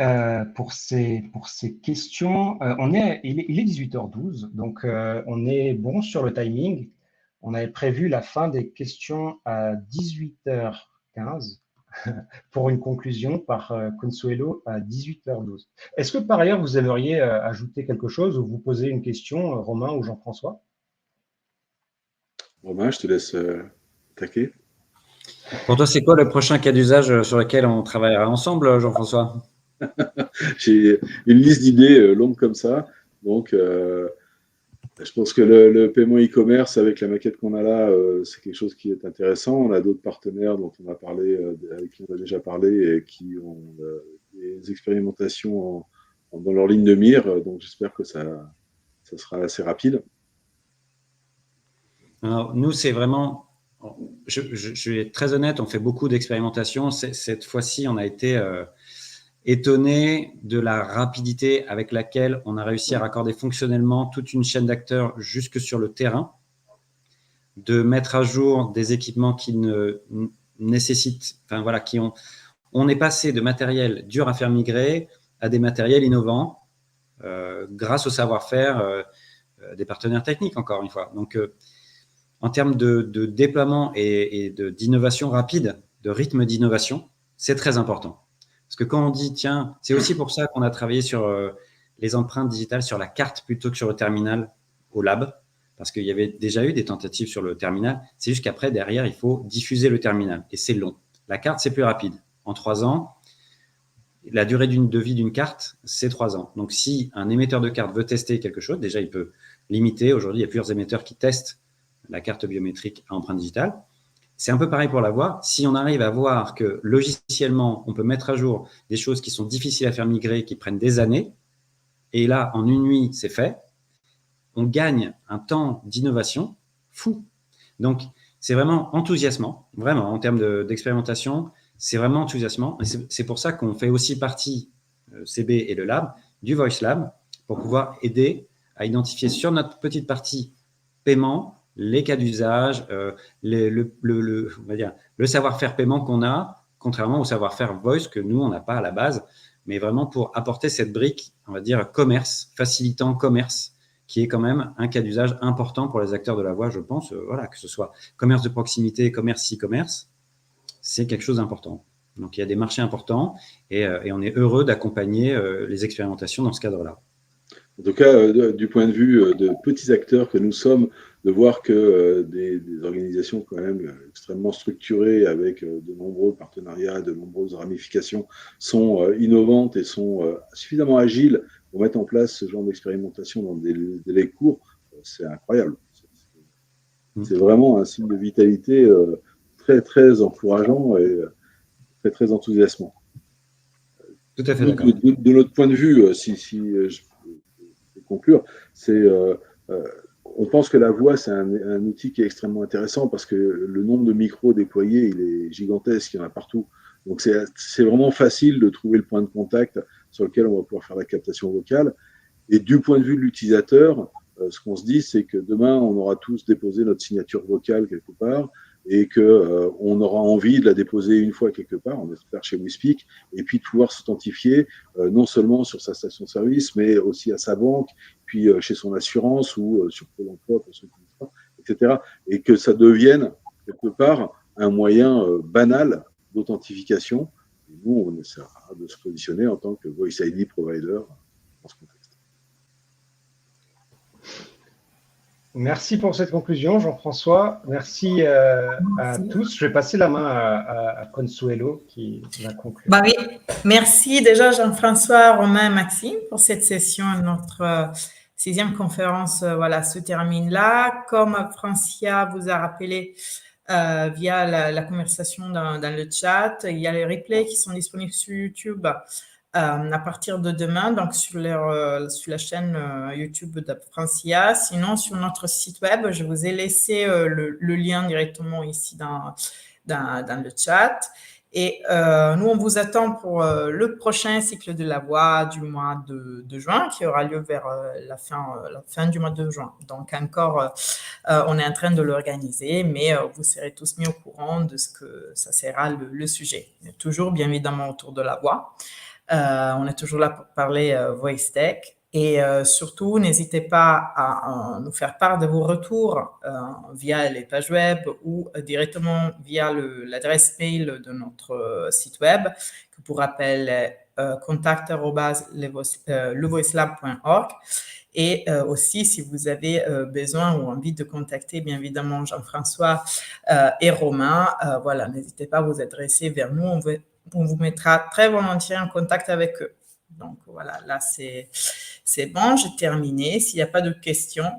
Speaker 6: pour ces questions. Il est 18h12, donc on est bon sur le timing. On avait prévu la fin des questions à 18h15 pour une conclusion par Consuelo à 18h12. Est-ce que par ailleurs, vous aimeriez ajouter quelque chose ou vous poser une question, Romain ou Jean-François?
Speaker 3: Romain, je te laisse attaquer.
Speaker 4: Pour toi, c'est quoi le prochain cas d'usage sur lequel on travaillera ensemble, Jean-François?
Speaker 3: J'ai une liste d'idées longue comme ça. Donc, je pense que le paiement e-commerce, avec la maquette qu'on a là, c'est quelque chose qui est intéressant. On a d'autres partenaires dont on a parlé, avec qui on a déjà parlé et qui ont des expérimentations dans leur ligne de mire. Donc, j'espère que ça sera assez rapide.
Speaker 4: Alors, nous, c'est vraiment… Je suis très honnête, on fait beaucoup d'expérimentations. Cette fois-ci, on a été étonné de la rapidité avec laquelle on a réussi à raccorder fonctionnellement toute une chaîne d'acteurs jusque sur le terrain, de mettre à jour des équipements qui nécessitent, enfin voilà, on est passé de matériel dur à faire migrer à des matériels innovants grâce au savoir-faire des partenaires techniques, encore une fois. Donc, en termes de déploiement et d'innovation rapide, de rythme d'innovation, c'est très important. Parce que quand on dit, tiens, c'est aussi pour ça qu'on a travaillé sur les empreintes digitales sur la carte plutôt que sur le terminal au lab, parce qu'il y avait déjà eu des tentatives sur le terminal. C'est juste qu'après, derrière, il faut diffuser le terminal et c'est long. La carte, c'est plus rapide. En 3 ans, la durée de vie d'une carte, c'est 3 ans. Donc, si un émetteur de carte veut tester quelque chose, déjà, il peut limiter. Aujourd'hui, il y a plusieurs émetteurs qui testent la carte biométrique à empreinte digitale. C'est un peu pareil pour la voix. Si on arrive à voir que logiciellement, on peut mettre à jour des choses qui sont difficiles à faire migrer, qui prennent des années, et là, en une nuit, c'est fait, on gagne un temps d'innovation fou. Donc, c'est vraiment enthousiasmant, vraiment, en termes d'expérimentation, c'est vraiment enthousiasmant. Et c'est pour ça qu'on fait aussi partie, CB et le Lab, du Voice Lab, pour pouvoir aider à identifier sur notre petite partie paiement les cas d'usage, on va dire, le savoir-faire paiement qu'on a, contrairement au savoir-faire voice que nous, on n'a pas à la base, mais vraiment pour apporter cette brique, on va dire, commerce, facilitant commerce, qui est quand même un cas d'usage important pour les acteurs de la voix, je pense, voilà, que ce soit commerce de proximité, commerce e-commerce, c'est quelque chose d'important. Donc, il y a des marchés importants et on est heureux d'accompagner les expérimentations dans ce cadre-là.
Speaker 3: En tout cas, du point de vue de petits acteurs que nous sommes, de voir que des organisations quand même extrêmement structurées avec de nombreux partenariats, de nombreuses ramifications sont innovantes et sont suffisamment agiles pour mettre en place ce genre d'expérimentation dans des délais courts, c'est incroyable. C'est vraiment un signe de vitalité très, très encourageant et très, très enthousiasmant.
Speaker 4: Tout à fait d'accord.
Speaker 3: De notre point de vue, si je peux conclure, c'est on pense que la voix, c'est un outil qui est extrêmement intéressant parce que le nombre de micros déployés, il est gigantesque, il y en a partout. Donc, c'est vraiment facile de trouver le point de contact sur lequel on va pouvoir faire la captation vocale. Et du point de vue de l'utilisateur, ce qu'on se dit, c'est que demain, on aura tous déposé notre signature vocale quelque part et qu'on aura envie de la déposer une fois quelque part, on espère chez WeSpeak, et puis de pouvoir s'authentifier non seulement sur sa station-service, mais aussi à sa banque, puis chez son assurance ou sur Pôle emploi, pour ceux qui ne savent pas, etc. Et que ça devienne quelque part un moyen banal d'authentification. Et nous, on essaiera de se positionner en tant que Voice ID provider dans ce contexte.
Speaker 6: Merci pour cette conclusion, Jean-François. Merci à tous. Je vais passer la main à Consuelo qui va conclure.
Speaker 1: Bah oui, merci déjà Jean-François, Romain, Maxime pour cette session. Notre 6e conférence voilà, se termine là. Comme Francia vous a rappelé via la conversation dans le chat, il y a les replays qui sont disponibles sur YouTube à partir de demain, donc sur la chaîne YouTube de Francia. Sinon, sur notre site web, je vous ai laissé le lien directement ici dans le chat. Et nous, on vous attend pour le prochain cycle de la voix du mois de juin, qui aura lieu vers la fin du mois de juin. Donc, encore, on est en train de l'organiser, mais vous serez tous mis au courant de ce que ça sera le sujet. Mais toujours, bien évidemment, autour de la voix. On est toujours là pour parler Voice Tech. Et surtout, n'hésitez pas à nous faire part de vos retours via les pages web ou directement via l'adresse mail de notre site web, que pour rappel contact@levoicelab.org. Et aussi, si vous avez besoin ou envie de contacter, bien évidemment, Jean-François et Romain, voilà, n'hésitez pas à vous adresser vers nous. On vous mettra très volontiers en contact avec eux. Donc voilà, là c'est bon, j'ai terminé. S'il n'y a pas de questions,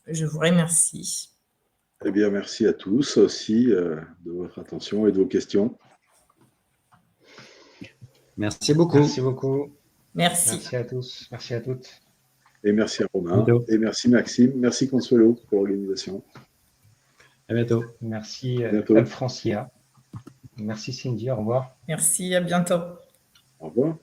Speaker 1: je vous remercie.
Speaker 3: Eh bien, merci à tous aussi de votre attention et de vos questions.
Speaker 4: Merci beaucoup.
Speaker 6: Merci beaucoup.
Speaker 1: Merci.
Speaker 6: Merci à tous. Merci à toutes.
Speaker 3: Et merci à Romain. Et merci Maxime. Merci Consuelo pour l'organisation.
Speaker 4: À bientôt.
Speaker 6: Merci Francia. Merci Cindy. Au revoir.
Speaker 1: Merci, à bientôt.
Speaker 3: Au revoir.